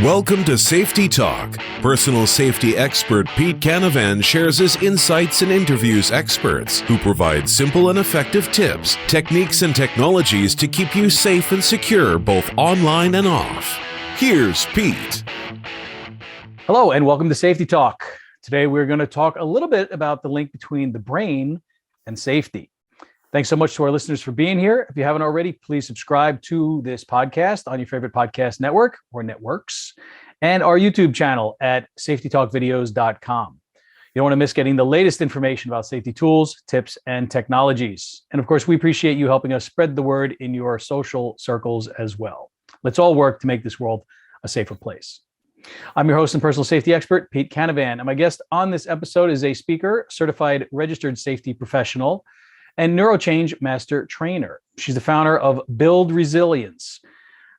Welcome to Safety Talk. Personal safety expert Pete Canavan shares his insights and interviews experts who provide simple and effective tips, techniques, and technologies to keep you safe and secure both online and off. Here's Pete. Hello, and welcome to Safety Talk. Today, we're going to talk a little bit about the link between the brain and safety. Thanks so much to our listeners for being here. If you haven't already, please subscribe to this podcast on your favorite podcast network or networks, and our YouTube channel at safetytalkvideos.com. You don't want to miss getting the latest information about safety tools, tips, and technologies. And of course, we appreciate you helping us spread the word in your social circles as well. Let's all work to make this world a safer place. I'm your host and personal safety expert, Pete Canavan, and my guest on this episode is a speaker, certified registered safety professional, and neurochange master trainer. She's the founder of Build Resilience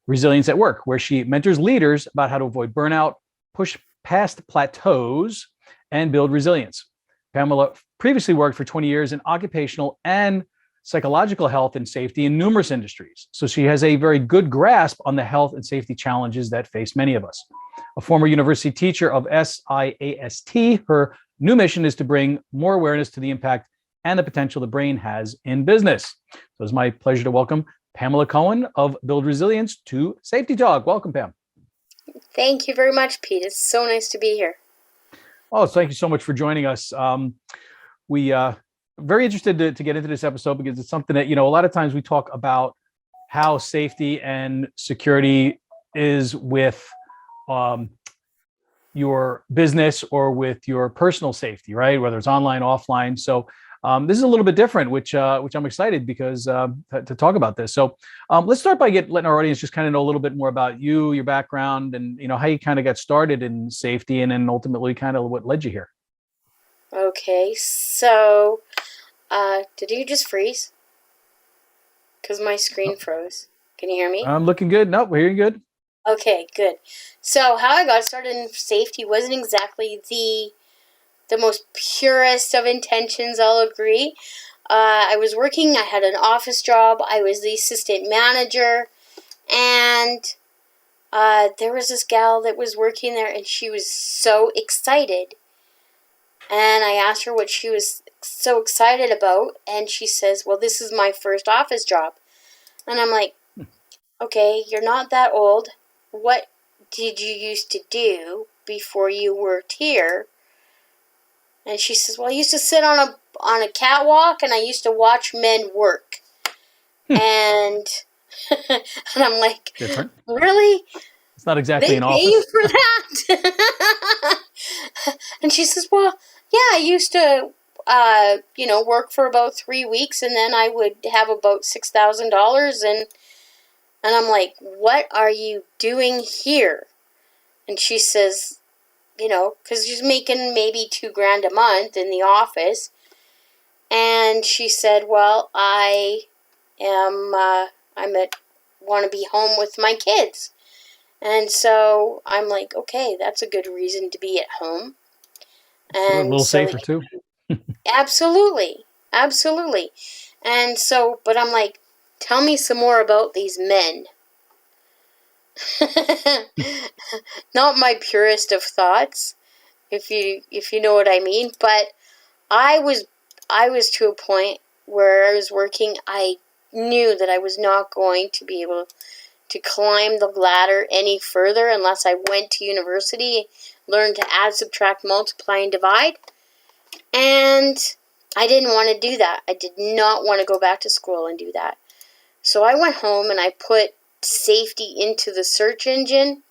at Work, where she mentors leaders about how to avoid burnout, push past plateaus, and build resilience. Pamela previously worked for 20 years in occupational and psychological health and safety in numerous industries. So she has a very good grasp on the health and safety challenges that face many of us. A former university teacher of S.I.A.S.T, her new mission is to bring more awareness to the impact and the potential the brain has in business. So it's my pleasure to welcome Pamela Cohen of Build Resilience to Safety Talk. Welcome, Pam. Thank you very much, Pete. It's so nice to be here. Oh, thank you so much for joining us. We very interested to get into this episode because it's something that, a lot of times we talk about how safety and security is with your business or with your personal safety, right? Whether it's online, offline. So this is a little bit different, which I'm excited because to talk about this. So let's start by letting our audience just kind of know a little bit more about you, your background, and how you kind of got started in safety, and then ultimately kind of what led you here. Okay, so did you just freeze? Because my screen froze. Can you hear me? I'm looking good. Nope, we're hearing good. Okay, good. So how I got started in safety wasn't exactly the most purest of intentions, I'll agree. I was working, I had an office job, I was the assistant manager, and there was this gal that was working there, and she was so excited. And I asked her what she was so excited about, and she says, well, this is my first office job. And I'm like, okay, you're not that old. What did you used to do before you worked here? And she says, well, I used to sit on a catwalk, and I used to watch men work. And and I'm like, different. Really? It's not exactly an office. They pay you for that? And she says, well, yeah, I used to, work for about 3 weeks, and then I would have about $6,000. And I'm like, what are you doing here? And she says, because she's making maybe $2,000 a month in the office. And she said, well, I want to be home with my kids. And so I'm like, okay, that's a good reason to be at home. And a little safer too. Absolutely. And so, but I'm like, tell me some more about these men. Not my purest of thoughts, if you know what I mean, but I was to a point where I was working, I knew that I was not going to be able to climb the ladder any further unless I went to university, learned to add, subtract, multiply, and divide. And I didn't want to do that. I did not want to go back to school and do that. So I went home and I put safety into the search engine,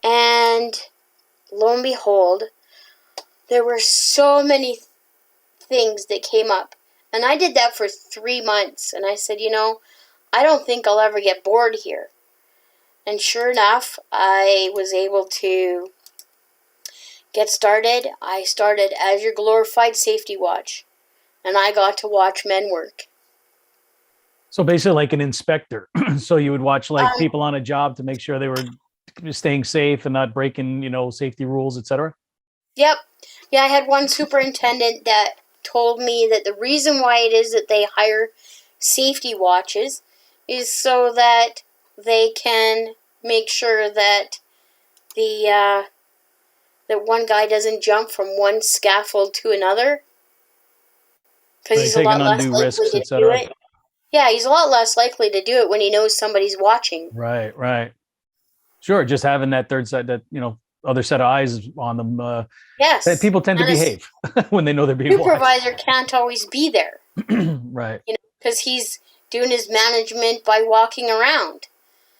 and lo and behold, there were so many things that came up. And I did that for 3 months, and I said, I don't think I'll ever get bored here. And sure enough, I was able to get started. I started as your glorified safety watch, and I got to watch men work. So basically like an inspector. So you would watch people on a job to make sure they were staying safe and not breaking, safety rules, etc. Yep. Yeah, I had one superintendent that told me that the reason why it is that they hire safety watches is so that they can make sure that the that one guy doesn't jump from one scaffold to another, because Right, he's a taking lot less undue likely risks, to do etc. it. Yeah, he's a lot less likely to do it when he knows somebody's watching. Right, right. Sure, just having that third side, that other set of eyes on them. That Yes, people tend to and a behave when they know they're being watched. supervisor can't always be there, Right. because he's doing his management by walking around.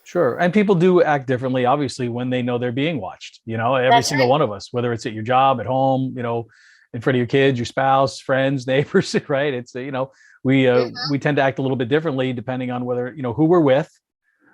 Sure. And people do act differently, obviously, when they know they're being watched. Every That's single right. one of us, whether it's at your job, at home, in front of your kids, your spouse, friends, neighbors, right? It's, we tend to act a little bit differently depending on whether, who we're with,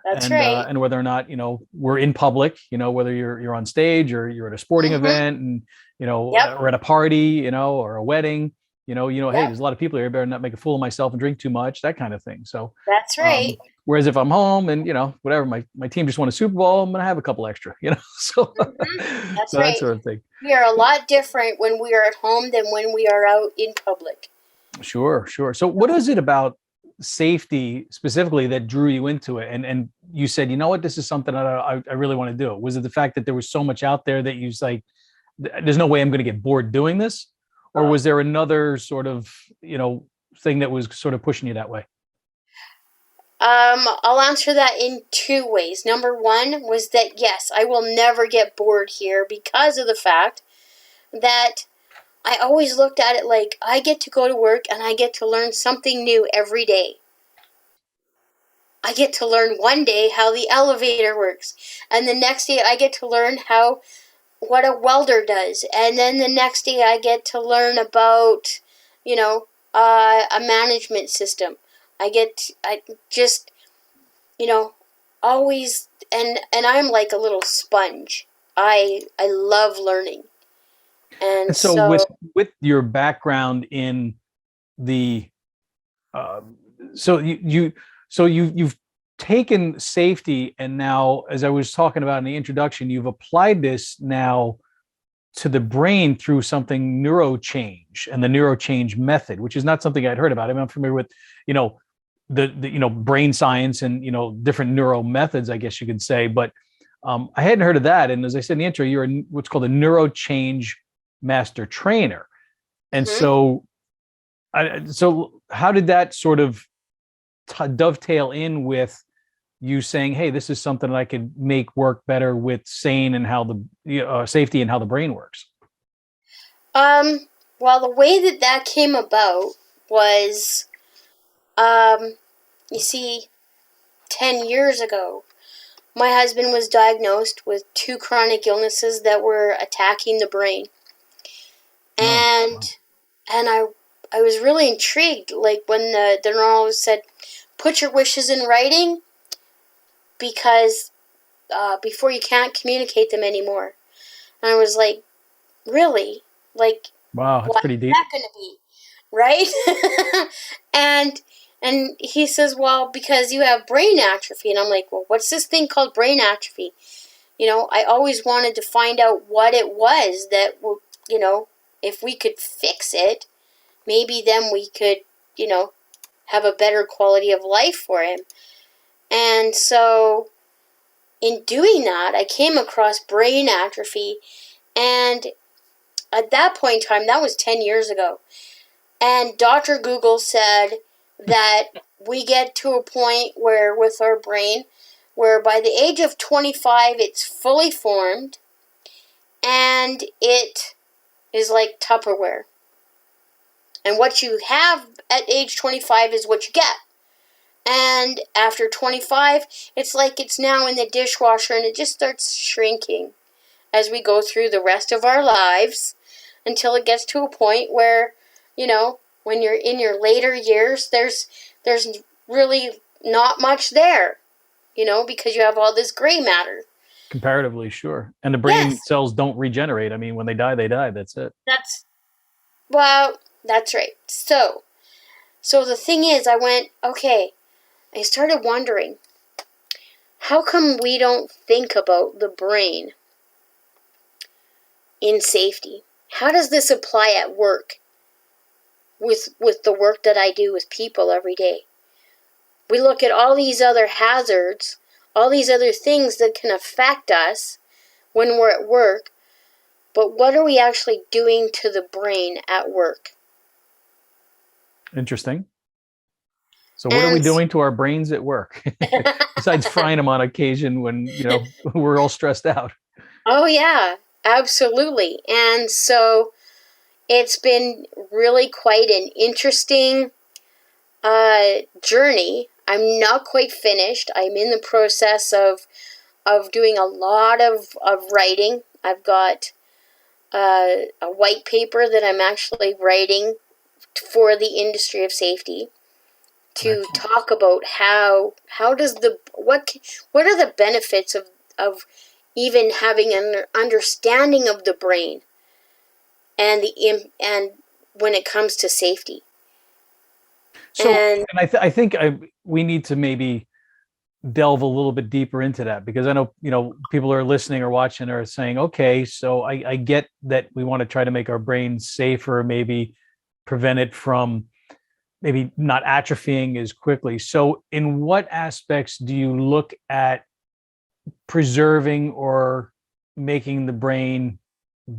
That's and right. and whether or not we're in public, whether you're on stage or you're at a sporting Mm-hmm. event, and Yep. or at a party, or a wedding, hey, Yep. there's a lot of people here, I better not make a fool of myself and drink too much, that kind of thing. So That's right. whereas if I'm home and whatever, my team just won a Super Bowl, I'm gonna have a couple extra, so That's so that right. sort of thing. We are a lot different when we are at home than when we are out in public. Sure, sure. So what is it about safety specifically that drew you into it? And you said, what, this is something that I really want to do. Was it the fact that there was so much out there that you was like, there's no way I'm going to get bored doing this? Or was there another sort of, thing that was sort of pushing you that way? I'll answer that in two ways. Number one was that, yes, I will never get bored here because of the fact that I always looked at it like I get to go to work and I get to learn something new every day. I get to learn one day how the elevator works, and the next day I get to learn what a welder does, and then the next day I get to learn about, a management system. I just, always, and I'm like a little sponge. I love learning, and And so with so your background in the uh, so you've taken safety, and now, as I was talking about in the introduction, you've applied this now to the brain through something neurochange and the neurochange method, which is not something I'd heard about. I mean, I'm familiar with the brain science and different neuro methods, I guess you could say, but I hadn't heard of that. And as I said in the intro, you're what's called a neurochange master trainer. And mhm. so how did that sort of dovetail in with you saying, hey, this is something that I could make work better with sane and how the safety and how the brain works? Um, well, the way that came about was, um, you see, 10 years ago, my husband was diagnosed with two chronic illnesses that were attacking the brain. Oh, And, wow. and I was really intrigued, like when the neurologist said, put your wishes in writing, because, before you can't communicate them anymore. And I was like, really? Like, Wow, that's what pretty is deep. that going to be? Right? and and he says, well, because you have brain atrophy. And I'm like, well, what's this thing called brain atrophy? I always wanted to find out what it was that would, if we could fix it, maybe then we could, have a better quality of life for him. And so in doing that, I came across brain atrophy. And at that point in time, that was 10 years ago. And Dr. Google said that we get to a point where, with our brain, where by the age of 25, it's fully formed and it is like Tupperware. And what you have at age 25 is what you get. And after 25, it's like it's now in the dishwasher and it just starts shrinking as we go through the rest of our lives until it gets to a point where, when you're in your later years, there's really not much there, because you have all this gray matter. Comparatively, sure. And the brain Yes, cells don't regenerate. I mean, when they die, they die. That's it. that's well, that's right. So the thing is, I went, okay, I started wondering, how come we don't think about the brain in safety? How does this apply at work with the work that I do with people every day? We look at all these other hazards, all these other things that can affect us when we're at work, but what are we actually doing to the brain at work? Interesting. So what are we And doing to our brains at work besides frying them on occasion when, we're all stressed out? oh yeah, absolutely. And so it's been really quite an interesting journey. I'm not quite finished. I'm in the process of doing a lot of writing. I've got a white paper that I'm actually writing for the industry of safety to Excellent. talk about how does what are the benefits of even having an understanding of the brain and when it comes to safety. So, And and I think we need to maybe delve a little bit deeper into that, because I know, people are listening or watching are saying, okay, so I get that we want to try to make our brains safer, maybe prevent it from maybe not atrophying as quickly. So in what aspects do you look at preserving or making the brain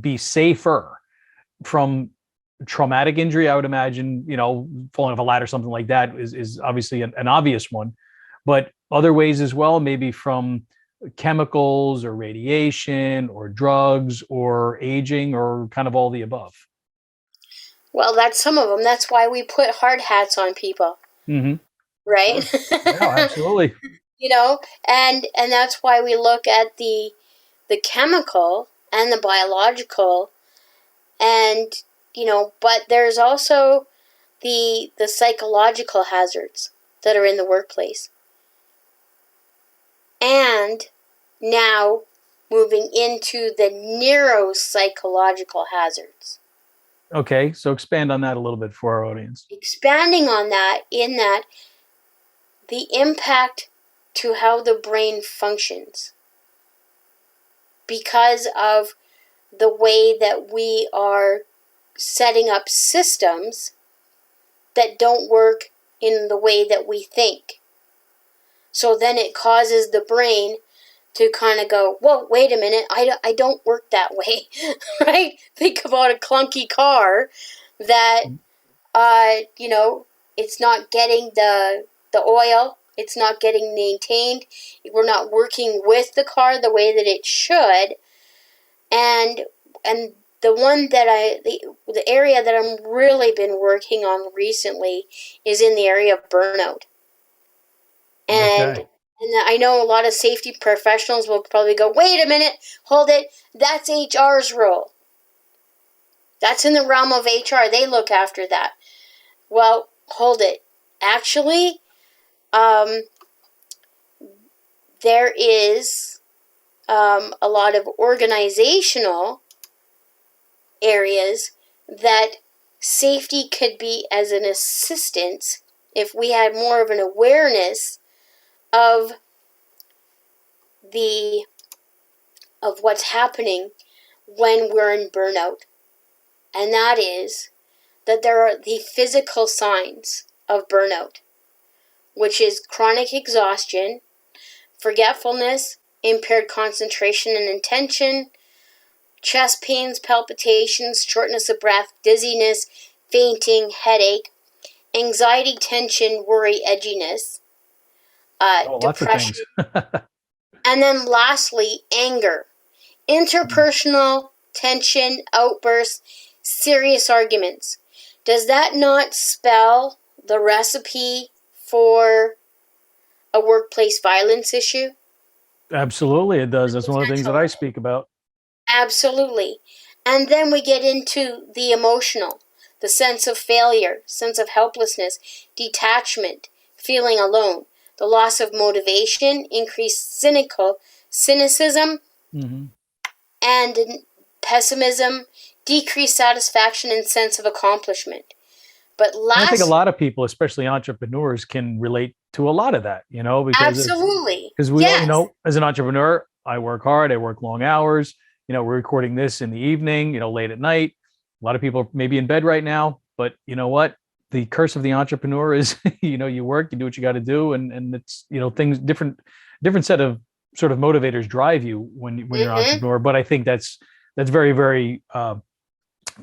be safer from traumatic injury? I would imagine, falling off a ladder, something like that is obviously an obvious one, but other ways as well, maybe from chemicals or radiation or drugs or aging or kind of all the above. well, that's some of them. That's why we put hard hats on people, Mm-hmm. right? Sure. Yeah, absolutely. And that's why we look at the chemical and the biological, and but there's also the psychological hazards that are in the workplace. And now moving into the neuropsychological hazards. Okay, so expand on that a little bit for our audience. Expanding on that, in that the impact to how the brain functions because of the way that we are setting up systems that don't work in the way that we think. So then it causes the brain to kind of go, whoa, wait a minute, I don't work that way, right? Think about a clunky car that, it's not getting the oil, it's not getting maintained, we're not working with the car the way that it should, and the one that the area that I'm really been working on recently is in the area of burnout. And Okay. and I know a lot of safety professionals will probably go, wait a minute, hold it, that's HR's role. That's in the realm of HR. They look after that. Well, hold it. Actually, there is a lot of organizational areas that safety could be as an assistance if we had more of an awareness of what's happening when we're in burnout. And that is that there are the physical signs of burnout, which is chronic exhaustion, forgetfulness, impaired concentration and attention, chest pains, palpitations, shortness of breath, dizziness, fainting, headache, anxiety, tension, worry, edginess, Lots of depression, things. and then lastly, anger, interpersonal tension, outbursts, serious arguments. Does that not spell the recipe for a workplace violence issue? Absolutely, it does. That's one of the things that I speak about. Absolutely. And then we get into the emotional, the sense of failure, sense of helplessness, detachment, feeling alone, the loss of motivation, increased cynicism, Mm-hmm. and pessimism, decreased satisfaction and sense of accomplishment. But And I think a lastly, lot of people, especially entrepreneurs, can relate to a lot of that, absolutely, because we all, yes, as an entrepreneur, I work hard, I work long hours. We're recording this in the evening, late at night. A lot of people are maybe in bed right now, but you know what? The curse of the entrepreneur is, you work, you do what you got to do, and it's, things different different set of sort of motivators drive you when you're an entrepreneur. But I think that's very, very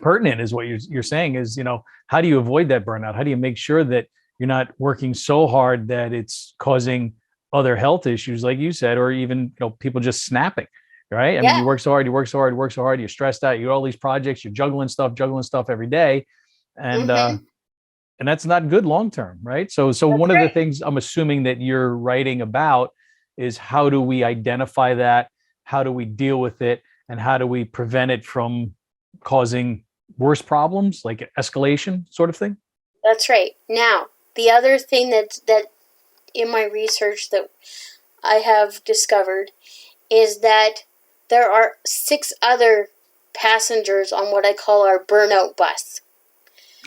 pertinent, is what you're saying is, how do you avoid that burnout? How do you make sure that you're not working so hard that it's causing other health issues, like you said, or even, people just snapping, right? I mean, you work so hard, you're stressed out, you got all these projects, you're juggling stuff every day. And that's not good long-term, right? So one of the things I'm assuming that you're writing about is, how do we identify that? How do we deal with it? And how do we prevent it from causing worse problems, like escalation sort of thing? That's right. Now, the other thing that in my research that I have discovered is that there are 6 other passengers on what I call our burnout bus.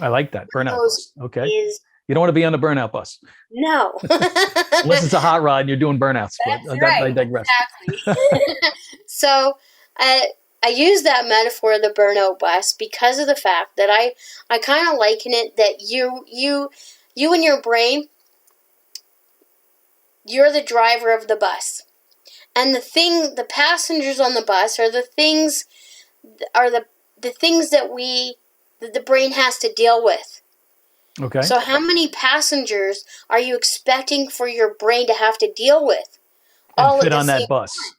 I like that. Burnout bus. Okay. You don't want to be on the burnout bus. No. Unless it's a hot rod and you're doing burnouts. That's right. I digress. Exactly. So I use that metaphor of the burnout bus because of the fact that I kind of liken it that you and your brain, you're the driver of the bus. And the passengers on the bus are the things that the brain has to deal with. Okay. So how many passengers are you expecting for your brain to have to deal with? And fit on that bus. Time?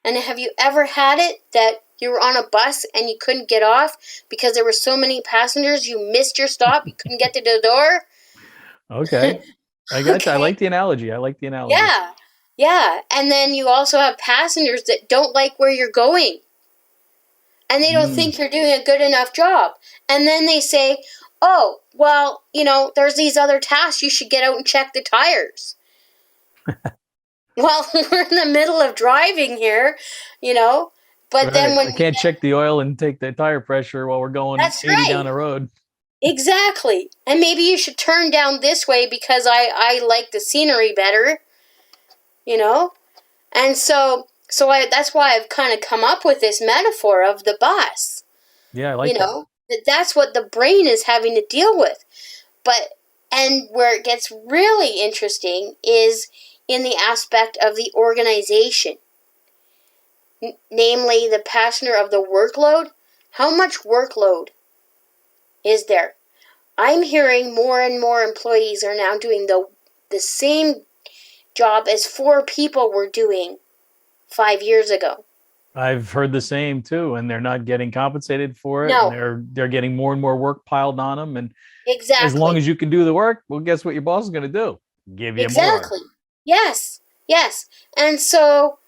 And have you ever had it that you were on a bus and you couldn't get off because there were so many passengers, you missed your stop, you couldn't get to the door? Okay. I got you. I like the analogy. Yeah. And then you also have passengers that don't like where you're going. And they don't think you're doing a good enough job. And then they say, oh, well, there's these other tasks. You should get out and check the tires. Well, we're in the middle of driving here, but right. then when I can't check the oil and take the tire pressure while we're going 80 down the road. Exactly. And maybe you should turn down this way because I like the scenery better, And so that's why I've kind of come up with this metaphor of the bus. Yeah, I like that. That's what the brain is having to deal with. And where it gets really interesting is in the aspect of the organization. Namely, the passenger of the workload. How much workload is there? I'm hearing more and more employees are now doing the same job as 4 people were doing 5 years ago. I've heard the same too, and they're not getting compensated for it. No. And they're getting more and more work piled on them. And exactly, as long as you can do the work, well, guess what your boss is going to do? Give you more. Yes. And so,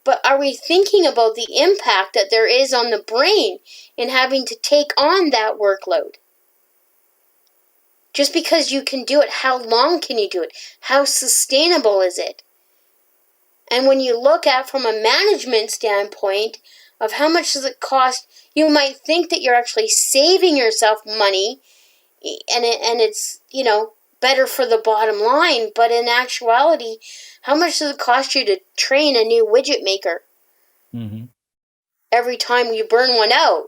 but are we thinking about the impact that there is on the brain in having to take on that workload? Just because you can do it, how long can you do it? How sustainable is it? And when you look at from a management standpoint of how much does it cost, you might think that you're actually saving yourself money and it's, better for the bottom line. But in actuality, how much does it cost you to train a new widget maker? Mm-hmm. Every time you burn one out,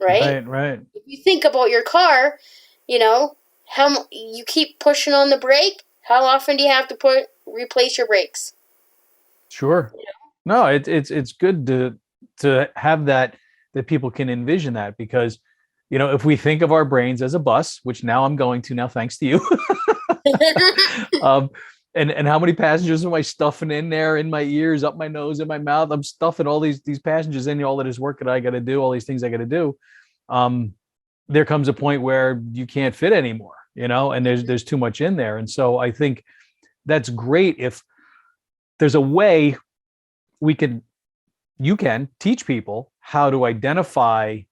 right? Right. If you think about your car, how you keep pushing on the brake, how often do you have to replace your brakes? Sure. No, it's good to have that people can envision that, because if we think of our brains as a bus, which now I'm going to now, thanks to you, and how many passengers am I stuffing in there, in my ears, up my nose, in my mouth? I'm stuffing all these passengers in, all of this work that I got to do, all these things I got to do. There comes a point where you can't fit anymore, and there's too much in there. And so I think that's great if there's a way you can teach people how to identify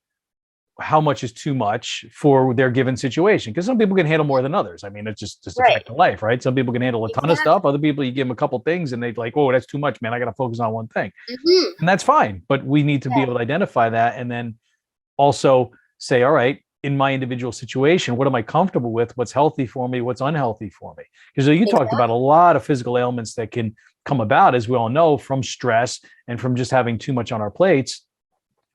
how much is too much for their given situation. Because some people can handle more than others. I mean, it's just a fact of life, right? Some people can handle a ton of stuff. Other people, you give them a couple things and they're like, oh, that's too much, man. I got to focus on one thing. Mm-hmm. And that's fine. But we need to be able to identify that and then also say, all right, in my individual situation, what am I comfortable with? What's healthy for me? What's unhealthy for me? Because you talked about a lot of physical ailments that can come about, as we all know, from stress and from just having too much on our plates.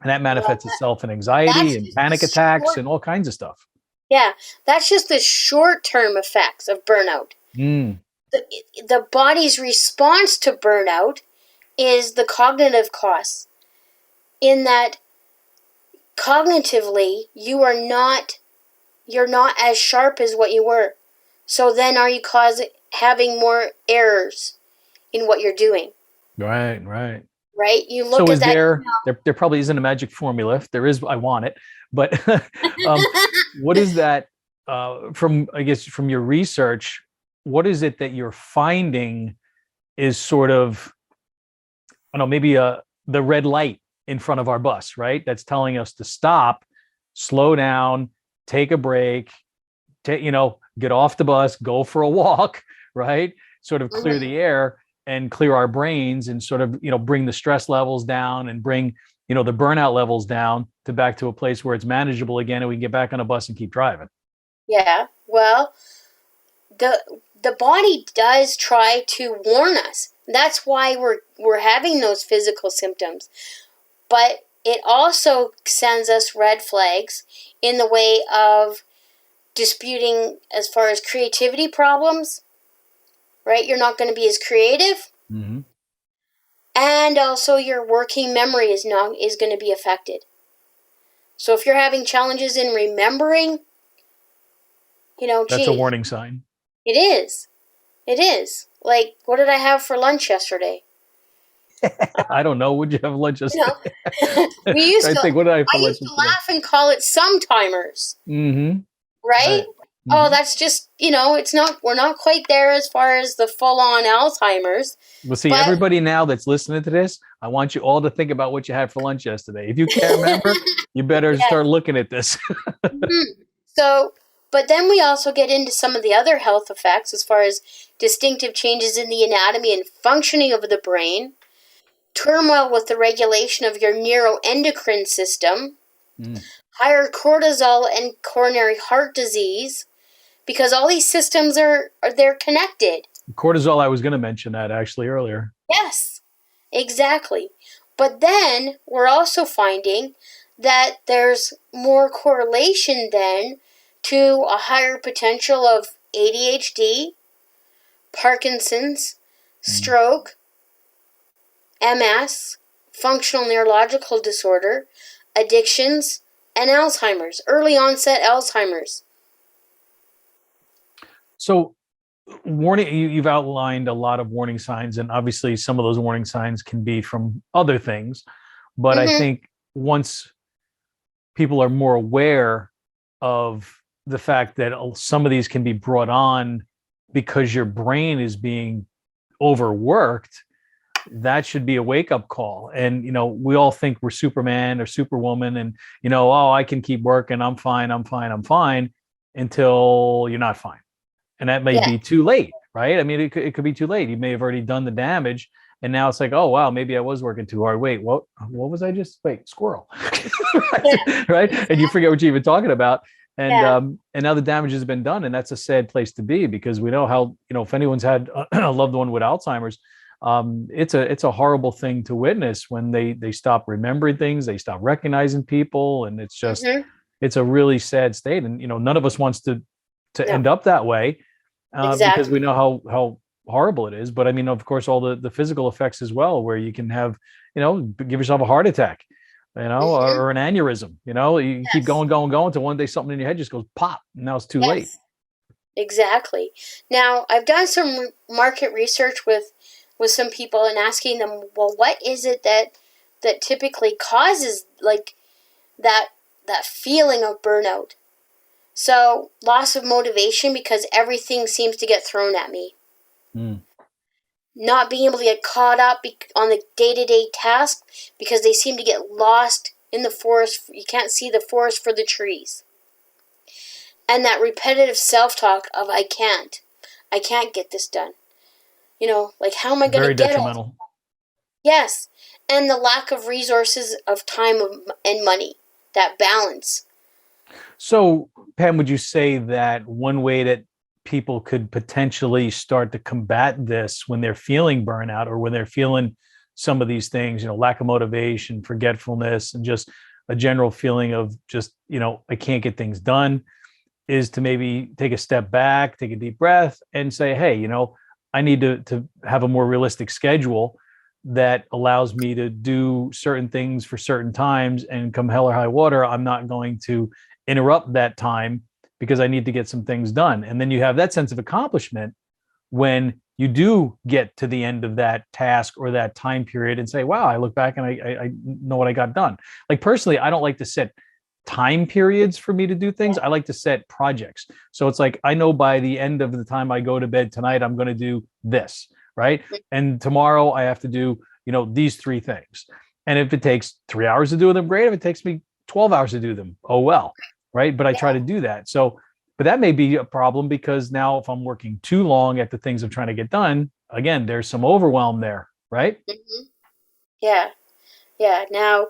And that manifests itself in anxiety and panic attacks and all kinds of stuff. Yeah, that's just the short-term effects of burnout. the body's response to burnout is the cognitive costs, in that cognitively you're not as sharp as what you were. So then are you having more errors in what you're doing? Right. Right? You look So at is that. there probably isn't a magic formula. If there is, I want it. But what is that from your research? What is it that you're finding is sort of, I don't know, maybe the red light in front of our bus, right? That's telling us to stop, slow down, take a break, get off the bus, go for a walk, right? Sort of clear the air and clear our brains and sort of, bring the stress levels down and bring, the burnout levels down to back to a place where it's manageable again and we can get back on a bus and keep driving. Yeah. Well, the body does try to warn us. That's why we're having those physical symptoms. But it also sends us red flags in the way of disputing as far as creativity problems, right? You're not going to be as creative. Mm-hmm. And also your working memory is going to be affected. So if you're having challenges in remembering, That's a warning sign. It is. It is. Like, what did I have for lunch yesterday? I don't know. Would you have lunch yesterday? We used to think, what did I have for I lunch used to laugh and call it sometimers. Mm-hmm. Right? Mm-hmm. Oh, that's just, we're not quite there as far as the full-on Alzheimer's. Well, see, everybody now that's listening to this, I want you all to think about what you had for lunch yesterday. If you can't remember, you better start looking at this. So, but then we also get into some of the other health effects as far as distinctive changes in the anatomy and functioning of the brain, turmoil with the regulation of your neuroendocrine system, higher cortisol and coronary heart disease, because all these systems they're connected. Cortisol, I was going to mention that actually earlier. Yes, exactly. But then we're also finding that there's more correlation then to a higher potential of ADHD, Parkinson's, stroke, MS, functional neurological disorder, addictions, and Alzheimer's, early onset Alzheimer's. So warning, you've outlined a lot of warning signs, and obviously some of those warning signs can be from other things. But I think once people are more aware of the fact that some of these can be brought on because your brain is being overworked, that should be a wake-up call. And we all think we're Superman or Superwoman, and I can keep working, I'm fine, until you're not fine. And that may be too late, right? I mean, it could be too late. You may have already done the damage, and now it's like, oh wow, maybe I was working too hard. Wait, what was I just? Wait, squirrel, right? And you forget what you're even talking about. And now the damage has been done, and that's a sad place to be, because we know how, if anyone's had a loved one with Alzheimer's, it's a horrible thing to witness when they stop remembering things, they stop recognizing people, and it's just it's a really sad state. And none of us wants to end up that way, because we know how horrible it is. But I mean, of course, all the physical effects as well, where you can have, give yourself a heart attack, or an aneurysm. You keep going till one day something in your head just goes pop, and now it's too late. Exactly. Now, I've done some market research with some people and asking them, well, what is it that typically causes like that feeling of burnout? So, loss of motivation because everything seems to get thrown at me. Not being able to get caught up on the day-to-day task because they seem to get lost in the forest. You can't see the forest for the trees. And that repetitive self-talk of I can't get this done. Like, how am I going to get it? Very detrimental. Yes. And the lack of resources of time and money, that balance. So, Pam, would you say that one way that people could potentially start to combat this when they're feeling burnout, or when they're feeling some of these things, lack of motivation, forgetfulness, and just a general feeling of just, I can't get things done, is to maybe take a step back, take a deep breath, and say, hey, I need to have a more realistic schedule that allows me to do certain things for certain times, and come hell or high water, I'm not going to interrupt that time because I need to get some things done. And then you have that sense of accomplishment when you do get to the end of that task or that time period and say, wow, I look back and I know what I got done. Like personally, I don't like to set time periods for me to do things. I like to set projects. So it's like, I know by the end of the time I go to bed tonight, I'm going to do this, right? And tomorrow I have to do, these 3 things. And if it takes 3 hours to do them, great. If it takes me 12 hours to do them, oh well, right? But I try to do that. So, but that may be a problem because now if I'm working too long at the things I'm trying to get done, again, there's some overwhelm there, right? Mm-hmm. Yeah. Yeah. Now,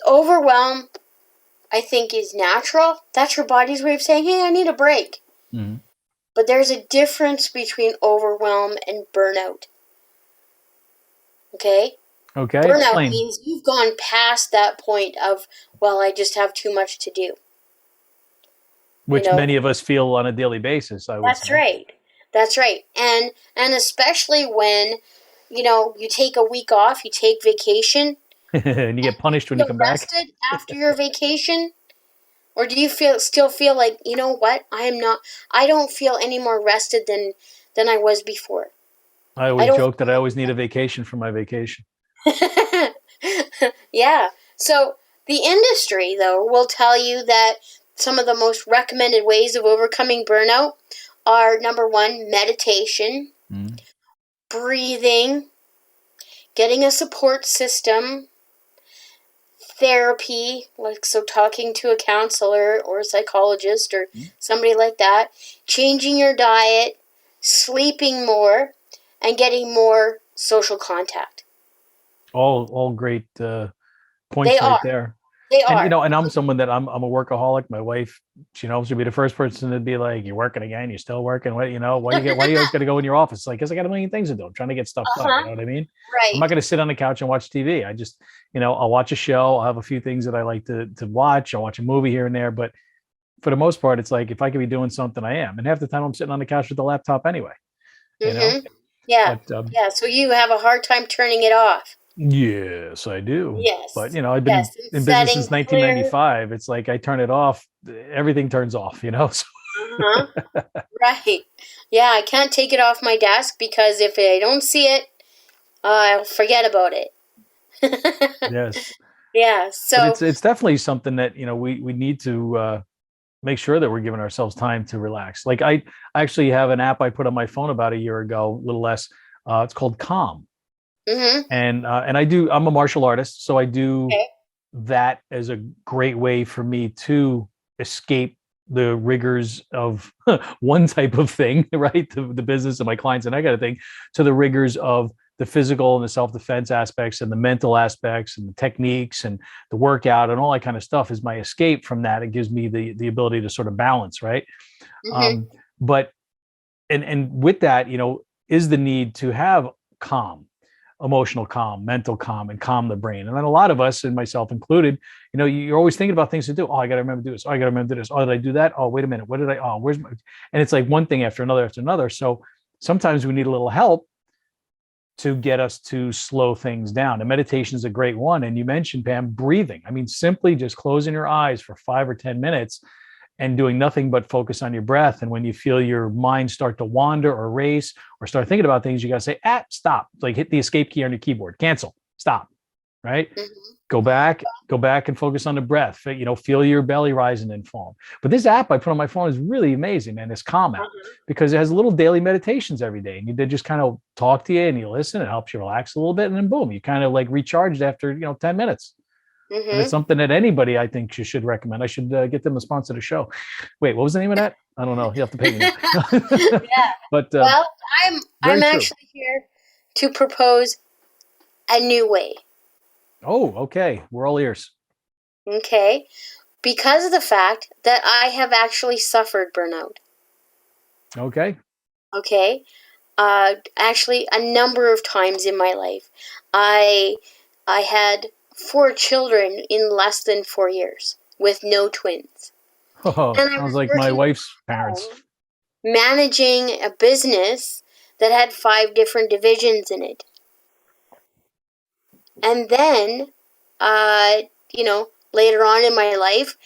overwhelm, I think, is natural. That's your body's way of saying, hey, I need a break. Mm-hmm. But there's a difference between overwhelm and burnout. Okay? Okay. Burnout Explain. means you've gone past that point of, well, I just have too much to do. Which many of us feel on a daily basis, I would That's say. right. That's right. And especially when, you take a week off, you take vacation. And you get punished when you come back. Rested after your vacation? Or do you still feel like, you know what? I don't feel any more rested than I was before. I always joke that I always need a vacation from my vacation. Yeah. So the industry, though, will tell you that some of the most recommended ways of overcoming burnout are, number 1, meditation, breathing, getting a support system, therapy, so talking to a counselor or a psychologist or somebody like that, changing your diet, sleeping more, and getting more social contact. All great points there. They and are. And I'm someone that I'm a workaholic. My wife, she'll be the first person to be like, "You're working again? You're still working? What? Why you always got to go in your office?" Like, because I got a million things to do. I'm trying to get stuff done. You know what I mean? Right. I'm not going to sit on the couch and watch TV. I just, I'll watch a show. I'll have a few things that I like to watch. I'll watch a movie here and there, but for the most part, it's like if I could be doing something, I am. And half the time, I'm sitting on the couch with the laptop anyway. Yeah. But, yeah. So you have a hard time turning it off. Yes, I do. Yes. But, I've been in business since 1995. It's like I turn it off, everything turns off, So. Right. Yeah, I can't take it off my desk because if I don't see it, I'll forget about it. Yes. Yeah. So but it's definitely something that, we need to make sure that we're giving ourselves time to relax. Like I actually have an app I put on my phone about a year ago, a little less. It's called Calm. And I'm a martial artist, so I do that as a great way for me to escape the rigors of one type of thing, right? The business of my clients and I got to think to the rigors of the physical and the self-defense aspects and the mental aspects and the techniques and the workout and all that kind of stuff is my escape from that. It gives me the ability to sort of balance, right? But and with that, is the need to have calm, emotional calm, mental calm, and calm the brain. And then a lot of us, and myself included, you're always thinking about things to do. Oh, I got to remember to do this. Oh, I got to remember to do this. Oh, did I do that? Oh, wait a minute. What did I? Oh, where's my? And it's like one thing after another after another. So sometimes we need a little help to get us to slow things down. And meditation is a great one. And you mentioned, Pam, breathing. I mean, simply just closing your eyes for 5 or 10 minutes and doing nothing but focus on your breath. And when you feel your mind start to wander or race or start thinking about things, you got to say, stop. Like hit the escape key on your keyboard, cancel, stop, right? Go back and focus on the breath. Feel your belly rising and falling. But this app I put on my phone is really amazing, man. This Calm app, because it has little daily meditations every day. And they just kind of talk to you and you listen. It helps you relax a little bit. And then boom, you kind of like recharged after, 10 minutes. And it's something that anybody, I think, you should recommend. I should get them to sponsor the show. Wait, what was the name of that? I don't know. You have to pay me now. Yeah. But well, I'm actually here to propose a new way. Oh, okay. We're all ears. Okay. Because of the fact that I have actually suffered burnout. Okay. Okay. Actually, a number of times in my life. I had 4 children in less than 4 years with no twins. Oh, sounds like my wife's parents. Managing a business that had 5 different divisions in it. And then, later on in my life,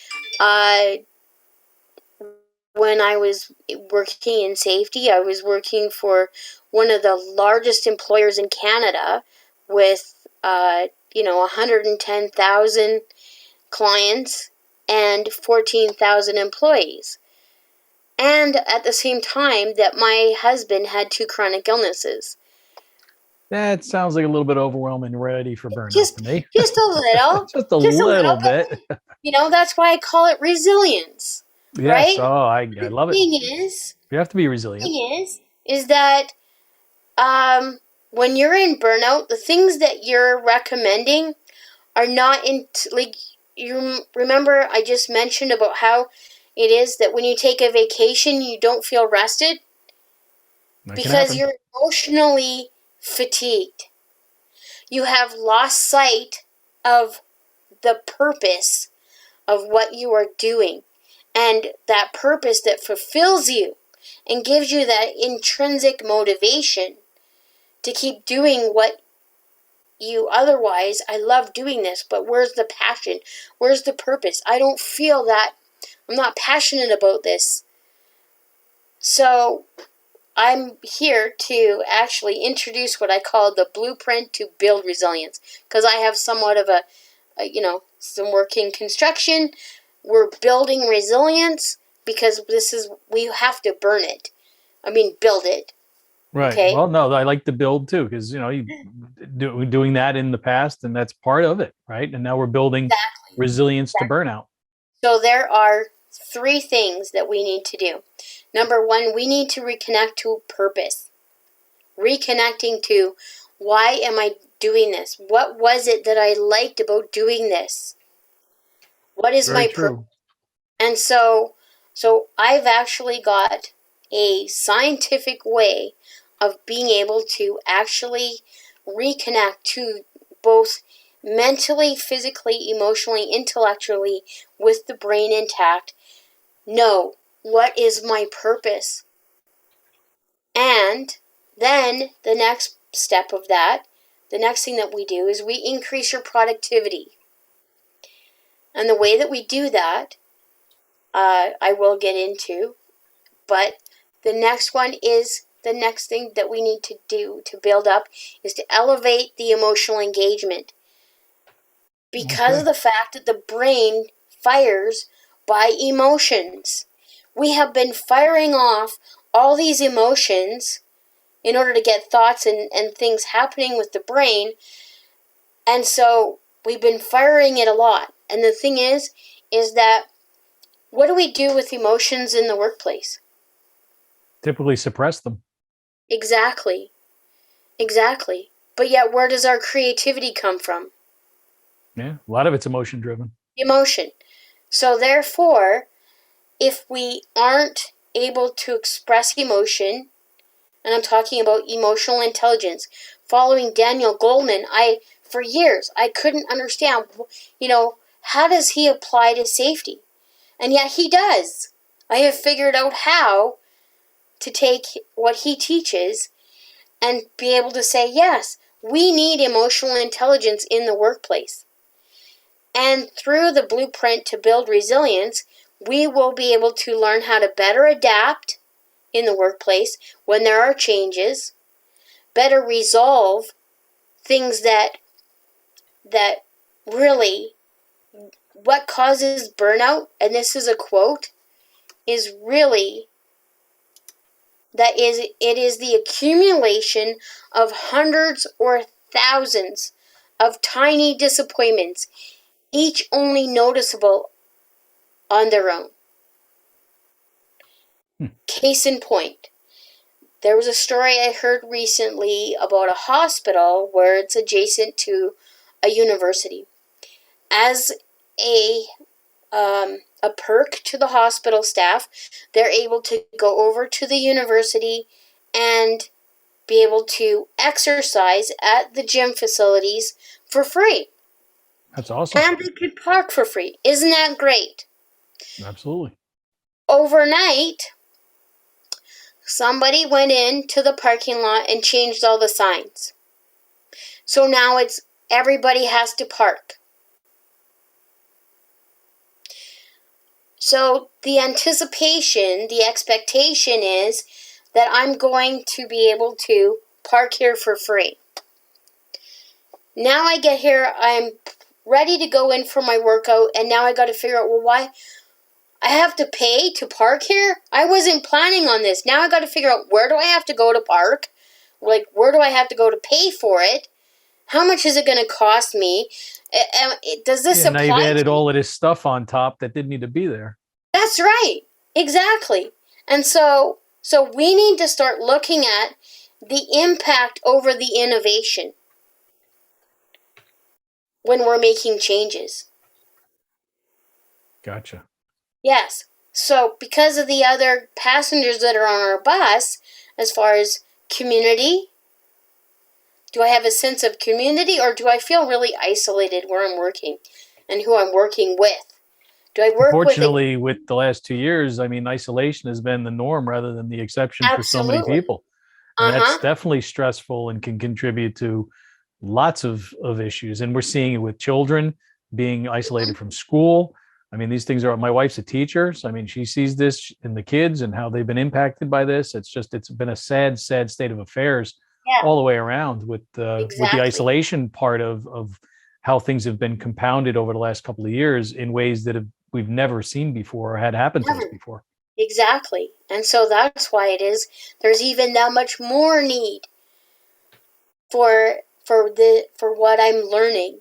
when I was working in safety, I was working for one of the largest employers in Canada with, 110,000 clients and 14,000 employees. And at the same time that my husband had 2 chronic illnesses. That sounds like a little bit overwhelming, ready for burnout Just to me. just a little. Just a Just a little little bit. bit. That's why I call it resilience. Yes. Right? Oh, I love it. You have to be The resilient. thing is that when you're in burnout, the things that you're recommending are not like you remember I just mentioned about how it is that when you take a vacation you don't feel rested That can because happen. you're emotionally fatigued. You have lost sight of the purpose of what you are doing and that purpose that fulfills you and gives you that intrinsic motivation to keep doing what you otherwise. I love doing this, but where's the passion? Where's the purpose? I don't feel that. I'm not passionate about this. So I'm here to actually introduce what I call the blueprint to build resilience, because I have somewhat of some work in construction. We're building resilience because we have to build it. Right. Okay? Well, no, I like to build too, because you doing that in the past, and that's part of it, right? And now we're building Exactly. resilience to burnout. So there are 3 things that we need to do. Number 1, we need to reconnect to purpose. Reconnecting to, why am I doing this? What was it that I liked about doing this? What is Very my purpose? true. And so I've actually got a scientific way of being able to actually reconnect to both mentally, physically, emotionally, intellectually, with the brain intact. Know what is my purpose? And then the next step of that, the next thing that we do is we increase your productivity. And the way that we do that, I will get into, but the next thing that we need to do to build up is to elevate the emotional engagement. Because of the fact that the brain fires by emotions. We have been firing off all these emotions in order to get thoughts and things happening with the brain. And so we've been firing it a lot. And the thing is that what do we do with emotions in the workplace? Typically suppress them. Exactly. But yet, where does our creativity come from? Yeah, a lot of it's emotion driven. Emotion. So therefore, if we aren't able to express emotion, and I'm talking about emotional intelligence, following Daniel Goleman, for years, I couldn't understand, how does he apply to safety? And yet he does. I have figured out how to take what he teaches and be able to say, yes, we need emotional intelligence in the workplace. And through the blueprint to build resilience, we will be able to learn how to better adapt in the workplace when there are changes, better resolve things that really, what causes burnout, and this is a quote, is really it is the accumulation of hundreds or thousands of tiny disappointments, each only noticeable on their own. Case in point, there was a story I heard recently about a hospital where it's adjacent to a university. As a perk to the hospital staff, they're able to go over to the university and be able to exercise at the gym facilities for free. That's awesome. And they could park for free. Isn't that great? Absolutely. Overnight, somebody went into the parking lot and changed all the signs. So now it's everybody has to park. So the anticipation, the expectation is that I'm going to be able to park here for free. Now I get here, I'm ready to go in for my workout, and now I got to figure out, well, why I have to pay to park here? I wasn't planning on this. Now I got to figure out, where do I have to go to park? Like, where do I have to go to pay for it? How much is it going to cost me? Does this apply? Now you've added all of this stuff on top that didn't need to be there. That's right. Exactly. And so we need to start looking at the impact over the innovation when we're making changes. Gotcha. Yes. So because of the other passengers that are on our bus, as far as community, do I have a sense of community, or do I feel really isolated where I'm working and who I'm working with? Do I work Unfortunately, with the last 2 years, I mean, isolation has been the norm rather than the exception for so many people. And that's definitely stressful and can contribute to lots of issues. And we're seeing it with children being isolated from school. I mean, these things are, my wife's a teacher. So, I mean, she sees this in the kids and how they've been impacted by this. It's been a sad state of affairs all the way around with the isolation part of how things have been compounded over the last couple of years in ways that we've never seen before or had happened to us before. Exactly. And so that's why there's even that much more need for what I'm learning,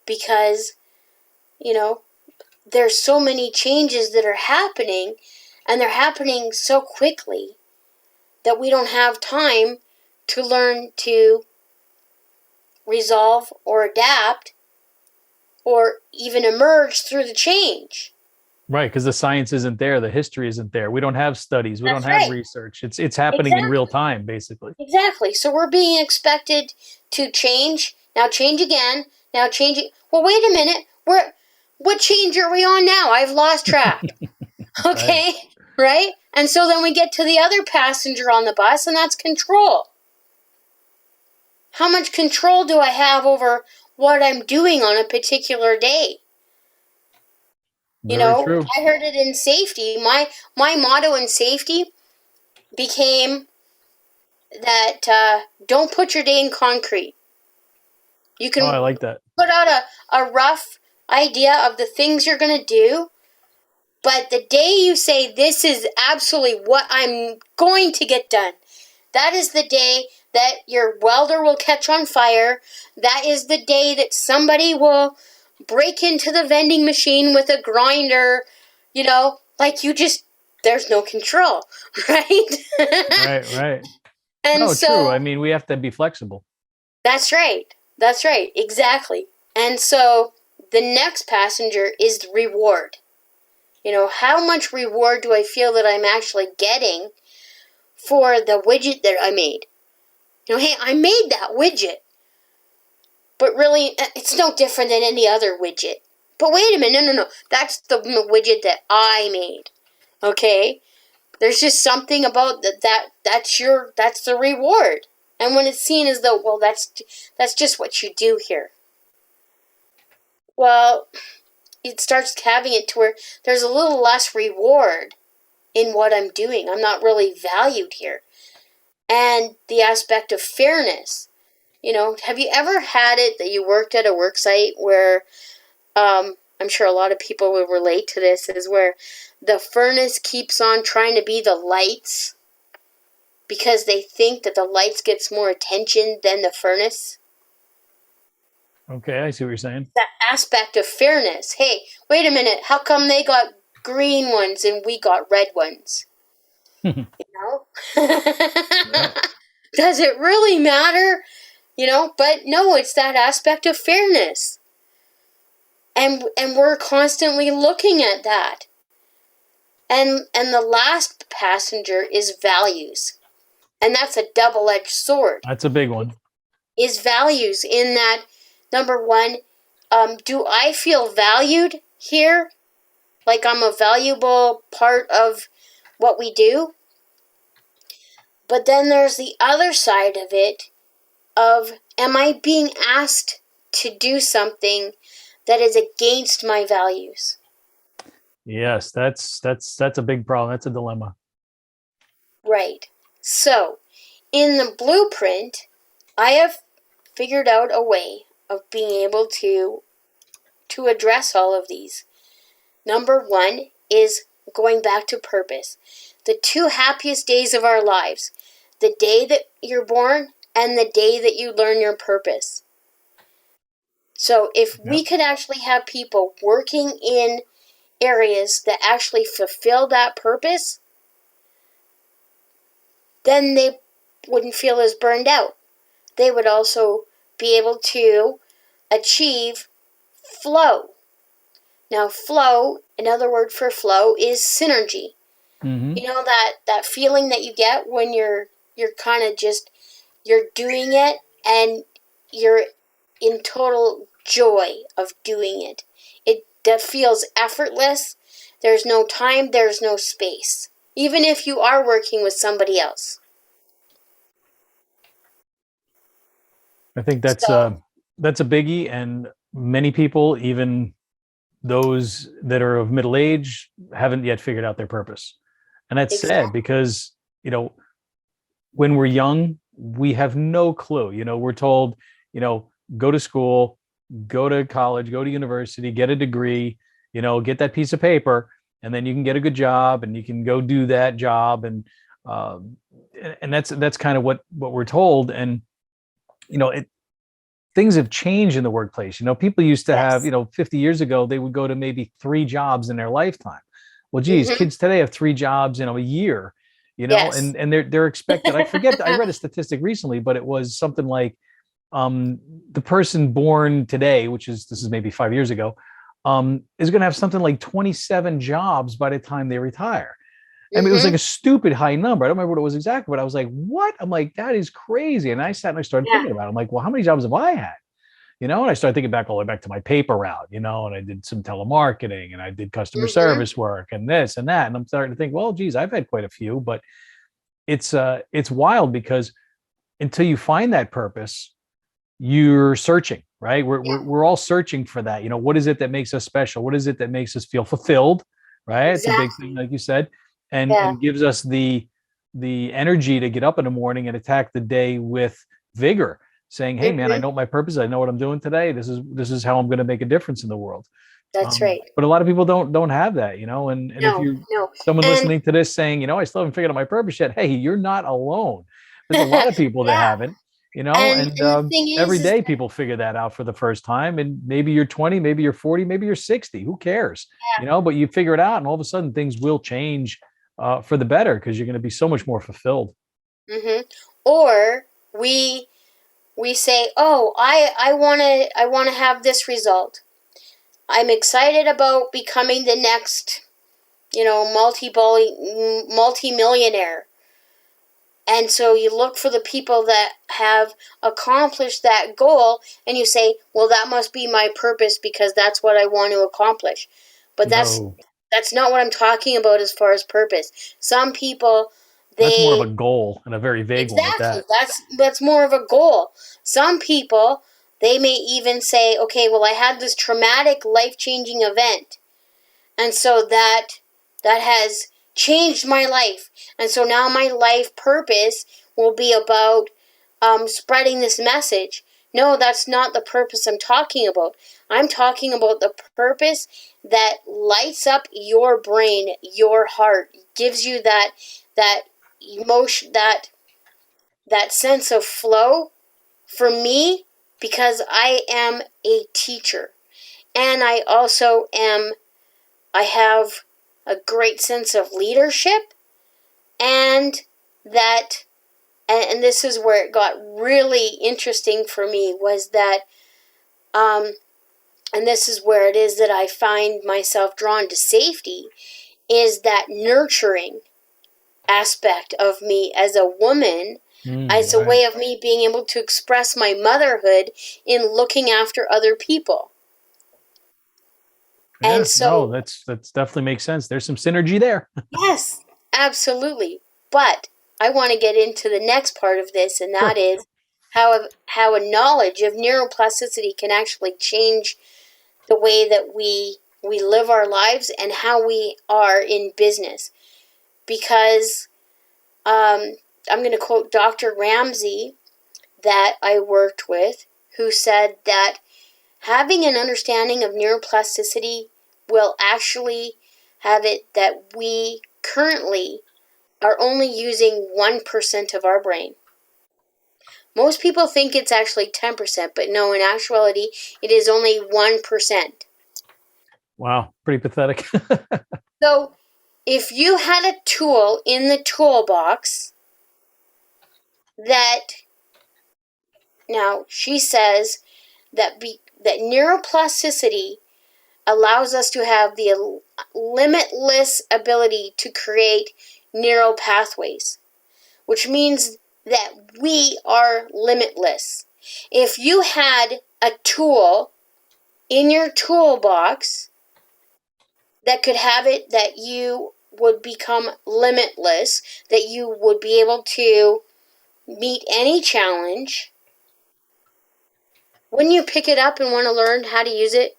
because, there's so many changes that are happening, and they're happening so quickly that we don't have time to learn to resolve or adapt or even emerge through the change. Right, because the science isn't there, the history isn't there. We don't have studies, we don't have research. It's happening in real time, basically. Exactly. So we're being expected to change, now change again, now change it. Well, wait a minute. What change are we on now? I've lost track. Okay, right? And so then we get to the other passenger on the bus, and that's control. How much control do I have over what I'm doing on a particular day? Very true. I heard it in safety. My motto in safety became that don't put your day in concrete. You can I like that. Put out a rough idea of the things you're going to do, but the day you say, this is absolutely what I'm going to get done, that is the day that your welder will catch on fire. That is the day that somebody will break into the vending machine with a grinder, there's no control, right? Right. And true. I mean, we have to be flexible. That's right. Exactly. And so the next passenger is reward. How much reward do I feel that I'm actually getting for the widget that I made? Hey, I made that widget. But really, it's no different than any other widget. But wait a minute, no. That's the widget that I made. Okay? There's just something about that's the reward. And when it's seen as though, well, that's just what you do here. Well, it starts having it to where there's a little less reward in what I'm doing. I'm not really valued here. And the aspect of fairness. Have you ever had it that you worked at a work site where, I'm sure a lot of people will relate to this, is where the furnace keeps on trying to be the lights because they think that the lights gets more attention than the furnace? Okay, I see what you're saying. That aspect of fairness. Hey, wait a minute. How come they got green ones and we got red ones? Yeah. Does it really matter? But no, it's that aspect of fairness. And we're constantly looking at that. And the last passenger is values. And that's a double-edged sword. That's a big one. Is values in that, number one, do I feel valued here? Like I'm a valuable part of what we do? But then there's the other side of it of, am I being asked to do something that is against my values? Yes, that's a big problem. That's a dilemma. Right. So, in the blueprint, I have figured out a way of being able to address all of these. Number one is going back to purpose. The two happiest days of our lives, the day that you're born and the day that you learn your purpose. So if we Yep. could actually have people working in areas that actually fulfill that purpose, then they wouldn't feel as burned out. They would also be able to achieve flow. Now, flow, another word for flow, is synergy. Mm-hmm. You know that feeling that you get when you're kind of just, you're doing it and you're in total joy of doing it. It that feels effortless. There's no time, there's no space. Even if you are working with somebody else. I think So, that's a biggie, and many people, even those that are of middle age, haven't yet figured out their purpose. And that's sad exactly. because, when we're young, we have no clue. We're told, go to school, go to college, go to university, get a degree, get that piece of paper, and then you can get a good job and you can go do that job. Um, and that's kind of what we're told. And, it, things have changed in the workplace. People used to have, Yes. 50 years ago, they would go to maybe 3 jobs in their lifetime. Well, geez, Mm-hmm. kids today have 3 jobs, a year, Yes. and they're expected. I forget, I read a statistic recently, but it was something like the person born today, this is maybe 5 years ago, is going to have something like 27 jobs by the time they retire. I mean, it was like Mm-hmm. a stupid high number. I don't remember what it was exactly, but I was like, what? I'm like, that is crazy. And I sat and I started Yeah. thinking about it. I'm like, well, how many jobs have I had? And I started thinking back all the way back to my paper route, and I did some telemarketing and I did customer Mm-hmm. service work and this and that. And I'm starting to think, well, geez, I've had quite a few, but it's wild because until you find that purpose, you're searching, right? We're, Yeah. we're, we're all searching for that. What is it that makes us special? What is it that makes us feel fulfilled? Right. It's a big thing, Exactly. like you said, and Yeah. and gives us the energy to get up in the morning and attack the day with vigor, saying, hey man, I Mm-hmm. know my purpose. I know what I'm doing today. This is how I'm going to make a difference in the world. That's right. But a lot of people don't have that, and if No, you're no. someone And listening to this saying, I still haven't figured out my purpose yet, hey, you're not alone. There's a lot of people that yeah. haven't, and And the thing every is day that, people figure that out for the first time. And maybe you're 20, maybe you're 40, maybe you're 60. Who cares? But you figure it out, and all of a sudden things will change for the better because you're going to be so much more fulfilled. hmm or we say, "Oh, I want to have this result. I'm excited about becoming the next, multi-millionaire." And so you look for the people that have accomplished that goal and you say, "Well, that must be my purpose because that's what I want to accomplish." But No, that's not what I'm talking about as far as purpose. Some people, that's more of they a goal, and a very vague one at exactly, that. that's more of a goal. Some people, they may even say, "Okay, well, I had this traumatic life-changing event, and so that has changed my life, and so now my life purpose will be about spreading this message." No, that's not the purpose I'm talking about. I'm talking about the purpose that lights up your brain, your heart, gives you that emotion, that sense of flow. For me, because I am a teacher, and I have a great sense of leadership, and that, and this is where it got really interesting for me, was that, um, and this is where it is that I find myself drawn to safety, is that nurturing aspect of me as a woman, as a Right. way of me being able to express my motherhood in looking after other people. And Yeah, no, so, that's definitely makes sense. There's some synergy there. yes, absolutely. But I want to get into the next part of this, and that Sure. is how a knowledge of neuroplasticity can actually change the way that we live our lives and how we are in business. Because I'm going to quote Dr. Ramsey that I worked with, who said that having an understanding of neuroplasticity will actually have it that we currently are only using 1% of our brain. Most people think it's actually 10%, but no, in actuality, it is only 1%. Wow. Pretty pathetic. So, if you had a tool in the toolbox that, now she says that that neuroplasticity allows us to have the limitless ability to create neural pathways, which means that we are limitless. If you had a tool in your toolbox that could have it that you would become limitless, that you would be able to meet any challenge, wouldn't you pick it up and want to learn how to use it?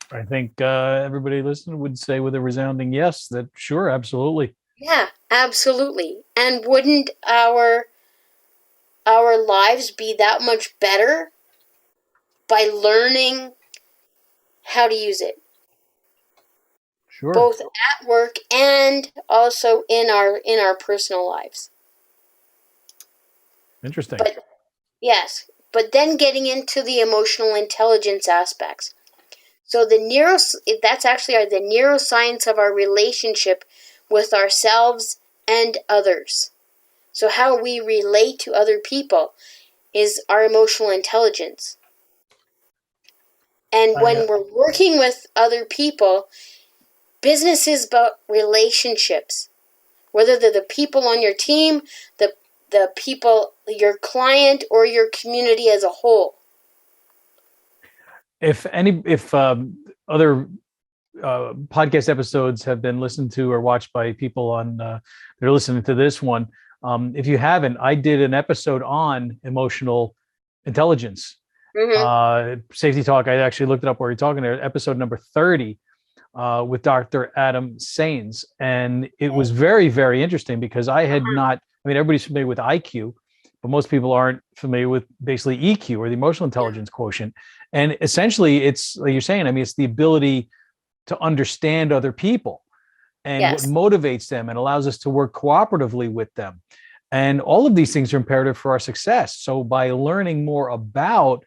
I think everybody listening would say with a resounding yes that sure, absolutely. Yeah, absolutely. And wouldn't our lives be that much better by learning how to use it, Sure. both at work and also in our personal lives? Interesting. But yes, but then getting into the emotional intelligence aspects. So that's actually the neuroscience of our relationship with ourselves and others. So how we relate to other people is our emotional intelligence. And I, when we're working with other people, business is about relationships. Whether they're the people on your team, the people, your client, or your community as a whole. if other podcast episodes have been listened to or watched by people on they're listening to this one, if you haven't, I did an episode on emotional intelligence. Safety Talk, I actually looked it up where you're talking there, episode number 30 with Dr. Adam S.I.A.S.T. And it was very, very interesting because I had not, I mean, everybody's familiar with IQ, but most people aren't familiar with basically EQ, or the emotional intelligence quotient. And essentially, it's like you're saying, I mean, it's the ability to understand other people and what Yes. motivates them and allows us to work cooperatively with them. And all of these things are imperative for our success. So by learning more about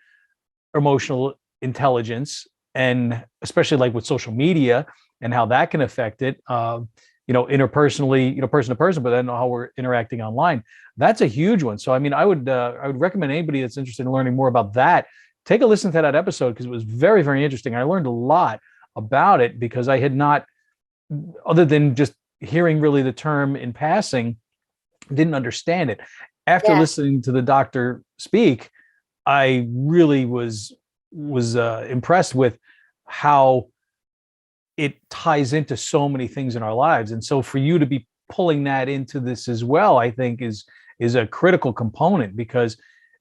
emotional intelligence, and especially like with social media and how that can affect it, interpersonally, person to person, but then how we're interacting online, that's a huge one. So, I mean, I would recommend anybody that's interested in learning more about that, take a listen to that episode, because it was very, very interesting. I learned a lot about it because I had not, other than just hearing really the term in passing, didn't understand it. After listening to the doctor speak, I really was impressed with how it ties into so many things in our lives. And so for you to be pulling that into this as well, I think is a critical component, because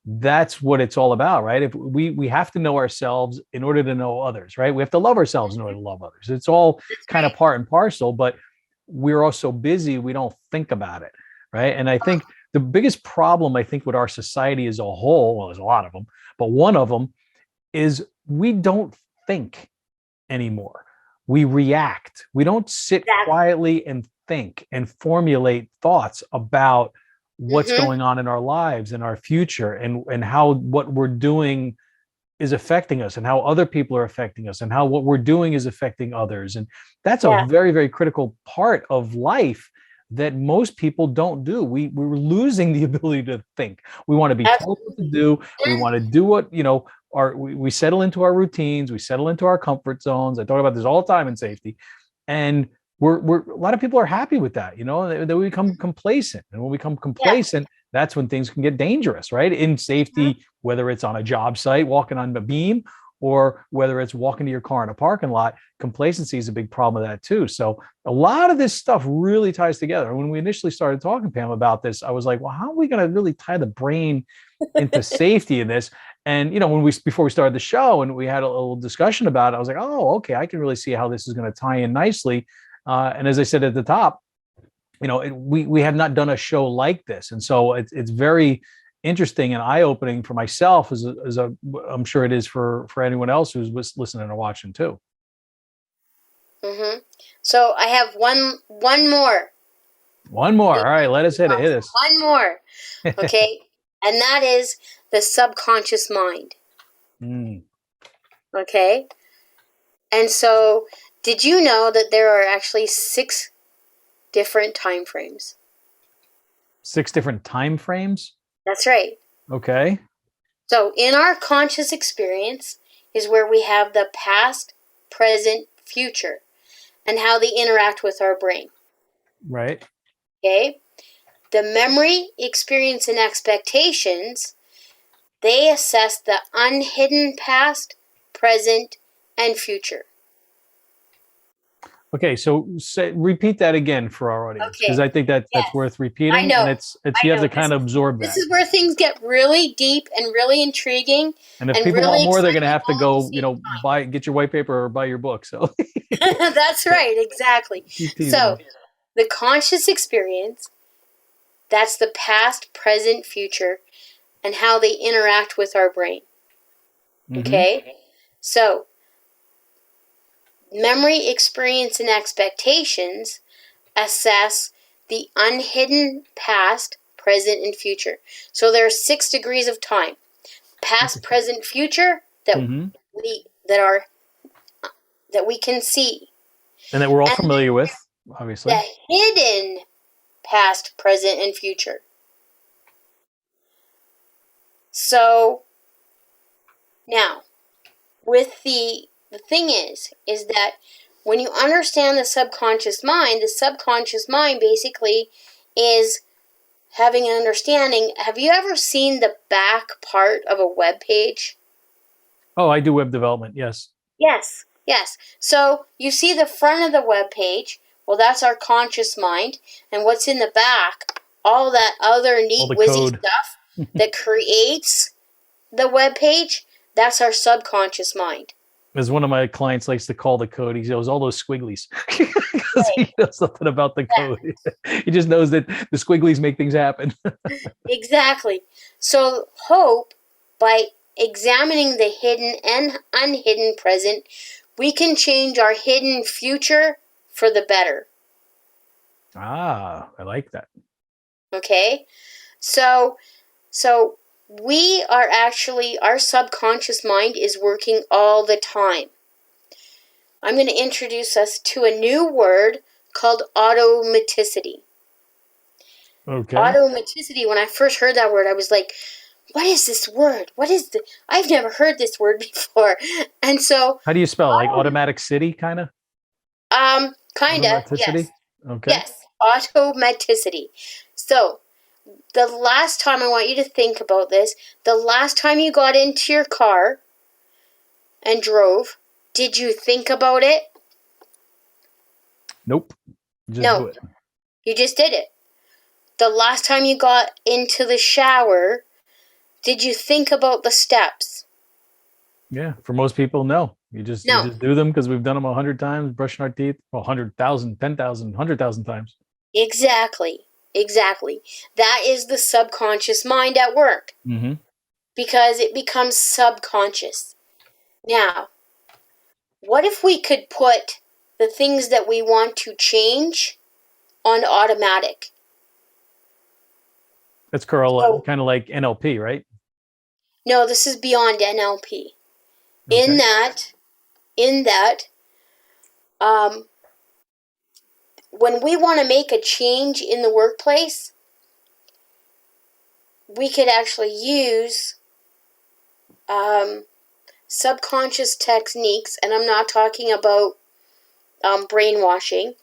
that's what it's all about, right? If we have to know ourselves in order to know others, right? We have to love ourselves in order to love others. It's all kind of part and parcel, but we're all so busy, we don't think about it, right? And I think the biggest problem, I think, with our society as a whole, well, there's a lot of them, but one of them is we don't think anymore. We react. We don't sit quietly and think and formulate thoughts about what's going on in our lives and our future, and how what we're doing is affecting us, and how other people are affecting us, and how what we're doing is affecting others. And that's a very, very critical part of life that most people don't do. We're losing the ability to think. We want to be told what to do. We want to do what, we settle into our routines. We settle into our comfort zones. I talk about this all the time in safety. And we're a lot of people are happy with that, they become complacent. And when we become complacent, that's when things can get dangerous, right? In safety, whether it's on a job site, walking on a beam, or whether it's walking to your car in a parking lot, complacency is a big problem of that too. So a lot of this stuff really ties together. When we initially started talking, Pam, about this, I was like, well, how are we going to really tie the brain into safety in this? And before we started the show and we had a little discussion about it, I was like, oh, okay, I can really see how this is going to tie in nicely. And as I said at the top, we have not done a show like this, and so it's very interesting and eye-opening for myself, I'm sure it is for anyone else who's listening or watching too. Mm-hmm. So I have one more. One more. All right, let us hit it. Hit us. One more. Okay. And that is the subconscious mind. Okay. And so, did you know that there are actually 6 different time frames? 6 different time frames? That's right. Okay. So, in our conscious experience is where we have the past, present, future, and how they interact with our brain. Right. Okay. The memory, experience, and expectations, they assess the unhidden past, present, and future. Okay, so repeat that again for our audience, because I think that's worth repeating. I know. And it's you have to kind of absorb that. This is where things get really deep and really intriguing. And if people want more, they're going to have to go, get your white paper or buy your book. So that's right, exactly. So the conscious experience, that's the past, present, future, and how they interact with our brain. Mm-hmm. Okay? So memory, experience, and expectations assess the unhidden past, present, and future. So there are 6 degrees of time: past, present, future that we can see, and that we're all familiar with, obviously. The hidden past, present, and future. So now, with the thing is that when you understand the subconscious mind basically is having an understanding. Have you ever seen the back part of a web page? Oh, I do web development, yes. Yes. So you see the front of the web page. Well, that's our conscious mind. And what's in the back, all that other neat whizzy stuff that creates the web page, that's our subconscious mind. As one of my clients likes to call the code, he goes, all those squigglies. Because he knows nothing about the code. He just knows that the squigglies make things happen. Exactly. So hope, by examining the hidden and unhidden present, we can change our hidden future for the better. Ah, I like that. Okay? So we are actually, our subconscious mind is working all the time. I'm going to introduce us to a new word called automaticity. Okay. Automaticity, when I first heard that word, I was like, what is this word? I've never heard this word before. And so... How do you spell? Like Automaticity, kind of? Kind of, yes. Okay. Yes, automaticity. So, the last time, I want you to think about this, the last time you got into your car and drove, did you think about it? Nope. Just do it. You just did it. The last time you got into the shower, did you think about the steps? Yeah, for most people, no. You just do them because we've done them 100 times, brushing our teeth, 100,000, 10,000, 100,000 times. Exactly. That is the subconscious mind at work. Mm-hmm. Because it becomes subconscious. Now, what if we could put the things that we want to change on automatic? That's kind of like NLP, right? No, this is beyond NLP. Okay. In that, when we want to make a change in the workplace, we could actually use subconscious techniques, and I'm not talking about brainwashing,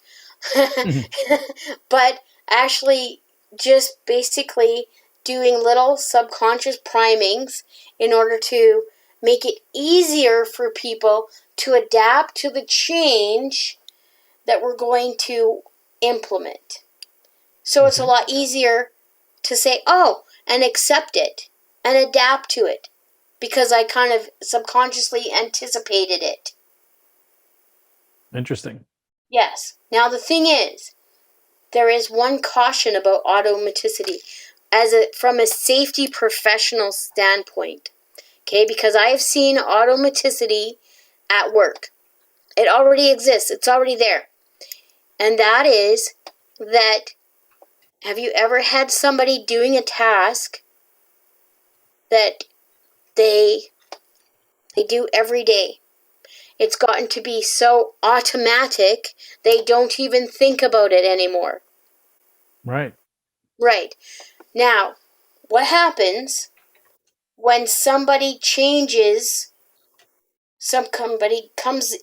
but actually just basically doing little subconscious primings in order to make it easier for people to adapt to the change that we're going to implement. So it's a lot easier to say, oh, and accept it and adapt to it because I kind of subconsciously anticipated it. Interesting. Yes. Now the thing is, there is one caution about automaticity from a safety professional standpoint. Okay, because I have seen automaticity at work. It already exists. It's already there. And that is that, have you ever had somebody doing a task that they do every day? It's gotten to be so automatic, they don't even think about it anymore. Right. Right. Now, what happens when somebody comes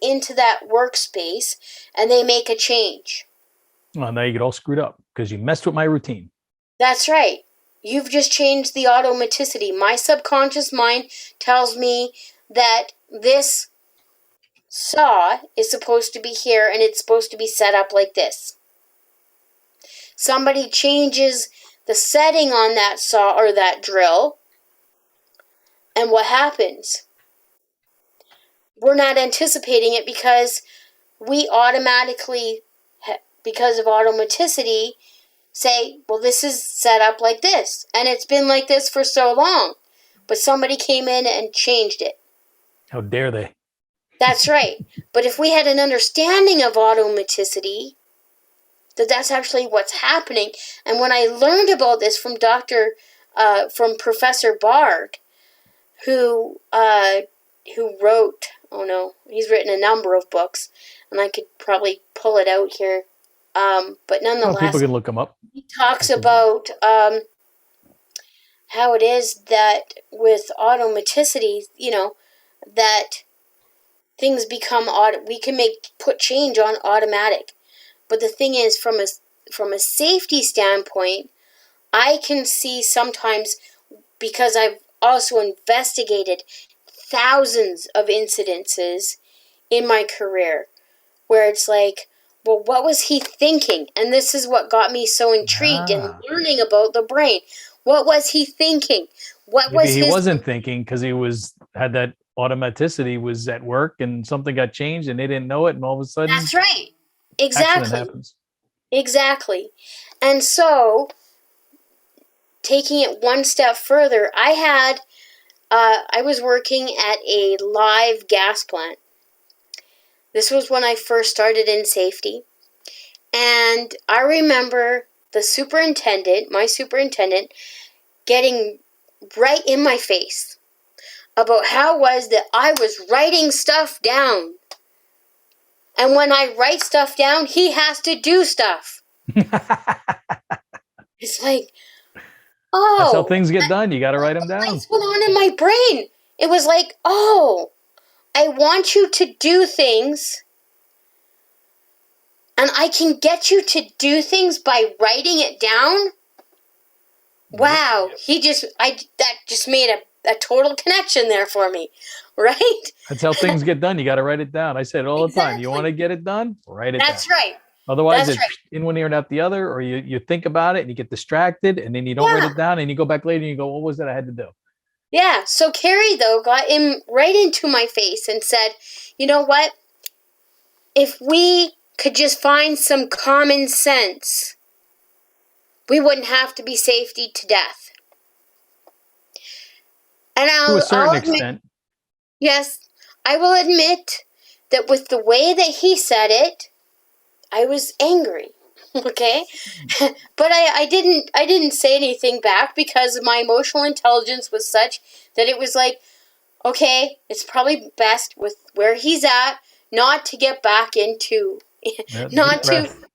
into that workspace and they make a change? Well, now you get all screwed up because you messed with my routine. That's right. You've just changed the automaticity. My subconscious mind tells me that this saw is supposed to be here and it's supposed to be set up like this. Somebody changes the setting on that saw or that drill, and what happens? We're not anticipating it because we automatically, because of automaticity, say, well, this is set up like this, and it's been like this for so long, but somebody came in and changed it. How dare they? That's right. But if we had an understanding of automaticity, that's actually what's happening. And when I learned about this from from Professor Bard, who wrote, he's written a number of books, and I could probably pull it out here. But nonetheless, people can look them up. He talks about how it is that with automaticity, that things become we can put change on automatic. But the thing is, from a safety standpoint, I can see sometimes, because I've also investigated thousands of incidences in my career, where it's like, well, what was he thinking? And this is what got me so intrigued in learning about the brain. What was he thinking? Maybe he wasn't thinking because he had that automaticity, was at work and something got changed and they didn't know it, and all of a sudden, that's right. Exactly. Accident happens. Exactly. And so, taking it one step further, I was working at a live gas plant. This was when I first started in safety. And I remember my superintendent, getting right in my face about how it was that I was writing stuff down. And when I write stuff down, he has to do stuff. It's like, oh. That's how things get done. You got to write them down. What's going on in my brain? It was like, oh, I want you to do things, and I can get you to do things by writing it down. Wow, that just made a total connection there for me, right? That's how things get done. You got to write it down. I say it all the time. You want to get it done? Write it down. That's right. Otherwise, it's in one ear and out the other, or you think about it and you get distracted, and then you don't write it down, and you go back later and you go, what was it I had to do? Yeah, so Carrie, though, got right into my face and said, you know what? If we could just find some common sense, we wouldn't have to be safety to death. And to a certain extent. Yes, I will admit that with the way that he said it, I was angry. Okay? But I didn't say anything back because my emotional intelligence was such that it was like, okay, it's probably best with where he's at not to get back into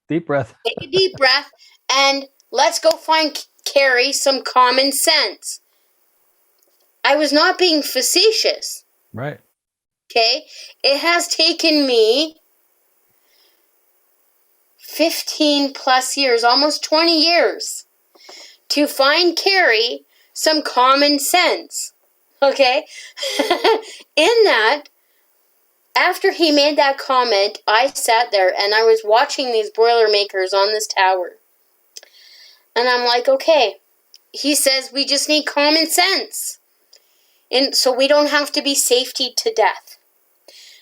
deep breath. Take a deep breath and let's go find Carrie some common sense. I was not being facetious. Right. Okay? It has taken me 15 plus years, almost 20 years, to find Carrie some common sense. Okay? In that, after he made that comment, I sat there and I was watching these Boilermakers on this tower. And I'm like, okay, he says we just need common sense. And so we don't have to be safety to death.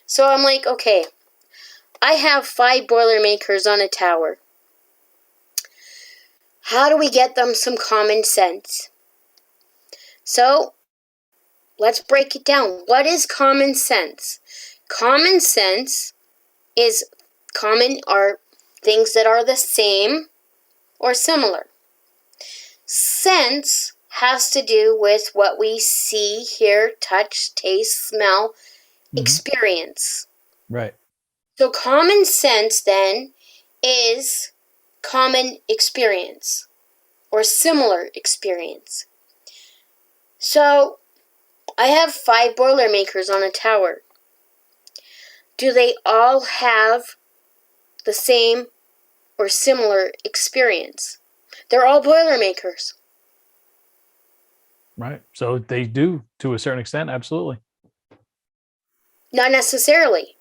So I'm like, okay, I have 5 Boilermakers on a tower. How do we get them some common sense? So, let's break it down. What is common sense? Common sense is common are things that are the same or similar. Sense has to do with what we see, hear, touch, taste, smell, experience. Right. So common sense then is common experience or similar experience. So I have 5 Boilermakers on a tower. Do they all have the same or similar experience? They're all Boilermakers. Right. So they do, to a certain extent, absolutely. Not necessarily.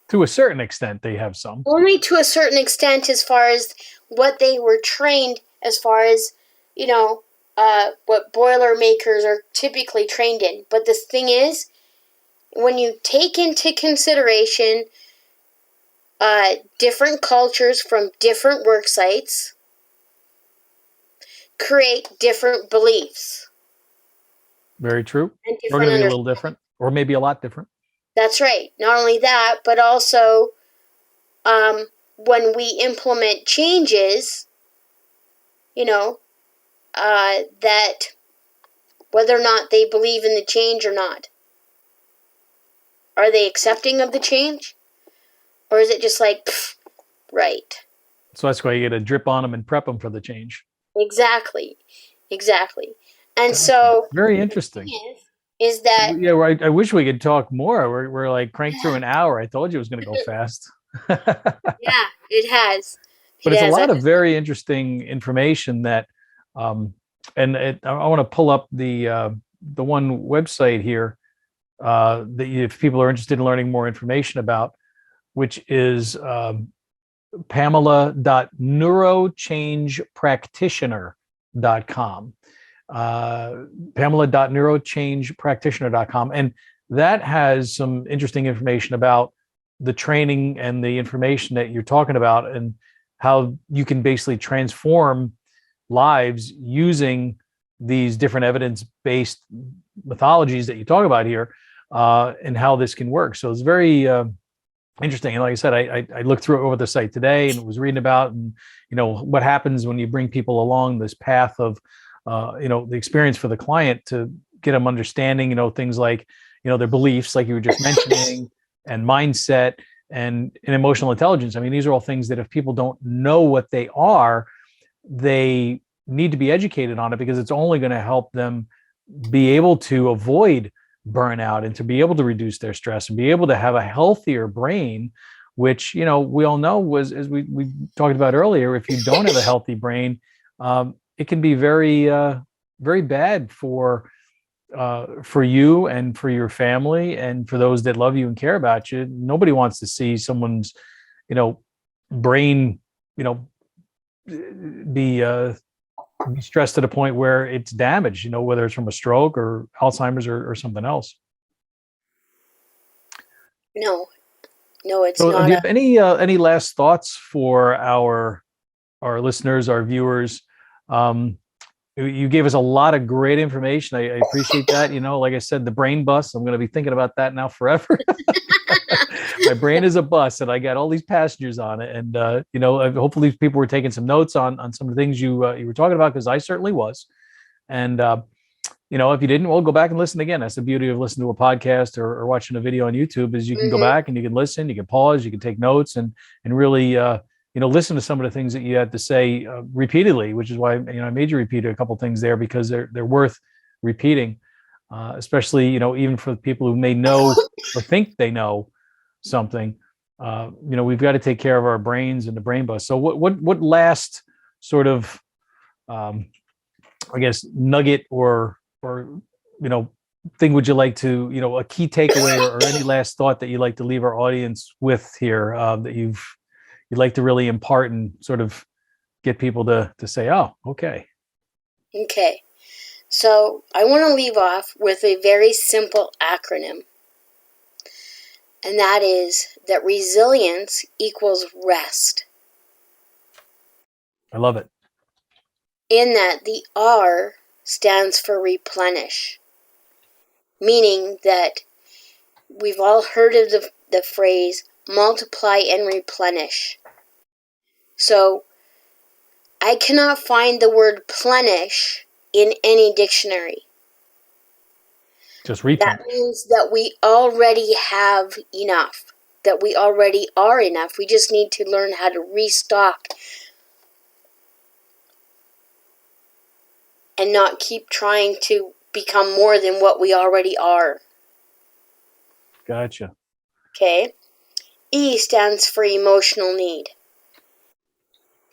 To a certain extent, they have some. Only to a certain extent as far as what they were trained, as far as, what Boilermakers are typically trained in. But the thing is, when you take into consideration different cultures from different work sites, create different beliefs. Very true. And We're going to be a little different, or maybe a lot different. That's right. Not only that, but also when we implement changes, that whether or not they believe in the change or not. Are they accepting of the change? Or is it just like, right? So that's why you got to drip on them and prep them for the change. Exactly. And so... Very interesting. Is that... Yeah, I wish we could talk more. We're like cranked through an hour. I told you it was going to go fast. Yeah, it has. But it's a lot of very interesting information that, I want to pull up the one website here that if people are interested in learning more information about, which is Pamela.neurochangepractitioner.com. Pamela.neurochangepractitioner.com. And that has some interesting information about the training and the information that you're talking about and how you can basically transform lives using these different evidence-based methodologies that you talk about here, and how this can work. So it's very interesting. And like I said, I looked through it over the site today and was reading about, and what happens when you bring people along this path of the experience for the client to get them understanding, things like, their beliefs, like you were just mentioning, and mindset and emotional intelligence. I mean, these are all things that if people don't know what they are, they need to be educated on it, because it's only going to help them be able to avoid burnout and to be able to reduce their stress and be able to have a healthier brain, which, we all know was, as we talked about earlier, if you don't have a healthy brain, it can be very, very bad for you and for your family and for those that love you and care about you. Nobody wants to see someone's, brain, be stressed to the point where it's damaged, whether it's from a stroke or Alzheimer's or something else. No, it's so not. Do you have any last thoughts for our listeners, our viewers? You gave us a lot of great information. I appreciate that. Like I said, the brain bus, I'm going to be thinking about that now forever. My brain is a bus and I got all these passengers on it. And, hopefully people were taking some notes on some of the things you were talking about, because I certainly was. And, if you didn't, well, go back and listen again. That's the beauty of listening to a podcast or watching a video on YouTube, is you can go back and you can listen, you can pause, you can take notes and really, listen to some of the things that you had to say repeatedly, which is why, I made you repeat a couple of things there, because they're worth repeating, especially, even for the people who may know or think they know something. We've got to take care of our brains and the brain bus. So what last sort of, I guess, nugget or thing would you like to, a key takeaway or any last thought that you'd like to leave our audience with here that you'd like to really impart and sort of get people to say, oh, okay. Okay. So I want to leave off with a very simple acronym. And that is that resilience equals rest. I love it. In that the R stands for replenish, meaning that we've all heard of the phrase multiply and replenish. So I cannot find the word plenish in any dictionary. Just replenish. That means that we already have enough, that we already are enough. We just need to learn how to restock and not keep trying to become more than what we already are. Gotcha. Okay. E stands for emotional need.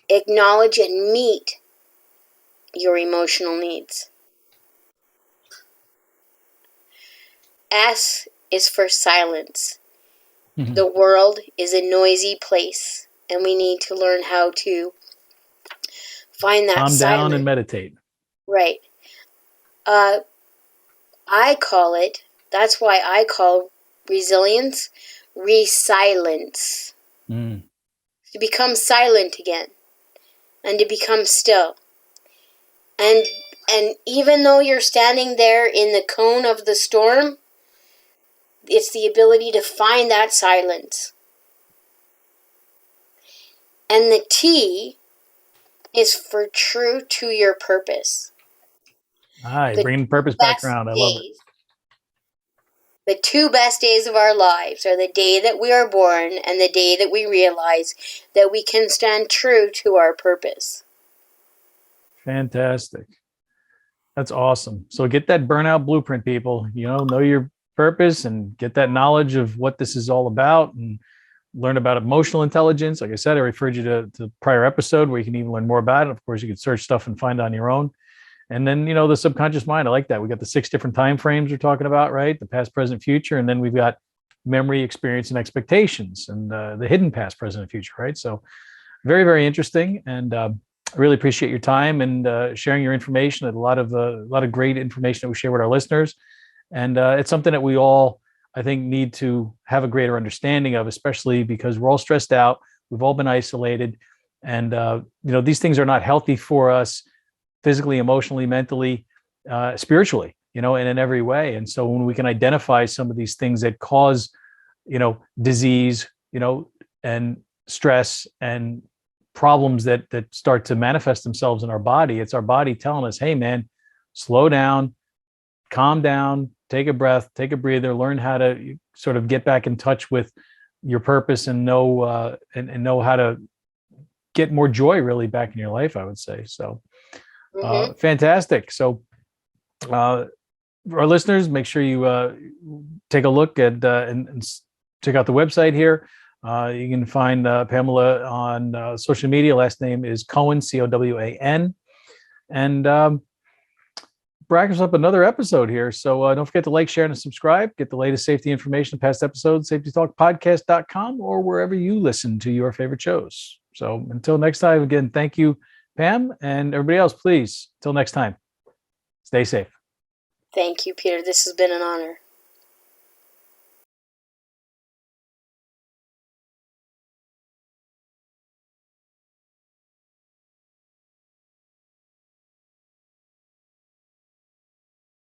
Acknowledge and meet your emotional needs. S is for silence. Mm-hmm. The world is a noisy place, and we need to learn how to find that calm silence. Down and meditate. Right. I call it, that's why I call resilience resilience. To become silent again and to become still. And even though you're standing there in the cone of the storm, it's the ability to find that silence. And the T is for true to your purpose. Bringing purpose back around. I love it. The 2 best days of our lives are the day that we are born and the day that we realize that we can stand true to our purpose. Fantastic. That's awesome. So get that burnout blueprint, people. Know your purpose and get that knowledge of what this is all about and learn about emotional intelligence. Like I said, I referred you to the prior episode where you can even learn more about it. Of course, you can search stuff and find on your own. And then, the subconscious mind, I like that. We got the 6 different time frames we're talking about, right? The past, present, future. And then we've got memory, experience, and expectations, and the hidden past, present, and future, right? So very, very interesting. And I really appreciate your time and sharing your information. A lot of great information that we share with our listeners. And it's something that we all, I think, need to have a greater understanding of, especially because we're all stressed out. We've all been isolated. And, these things are not healthy for us physically, emotionally, mentally, spiritually, and in every way. And so when we can identify some of these things that cause, disease, and stress and problems that start to manifest themselves in our body, it's our body telling us, hey, man, slow down, calm down, take a breath, take a breather, learn how to sort of get back in touch with your purpose and know and know how to get more joy really back in your life, I would say. So fantastic. So our listeners, make sure you take a look at and check out the website here. You can find Pamela on social media. Last name is Cohen, Cowan. And brackets up another episode here. So don't forget to like, share, and subscribe. Get the latest safety information, past episodes, safetytalkpodcast.com, or wherever you listen to your favorite shows. So until next time, again, thank you, Pam, and everybody else, please, till next time, stay safe. Thank you, Peter. This has been an honor.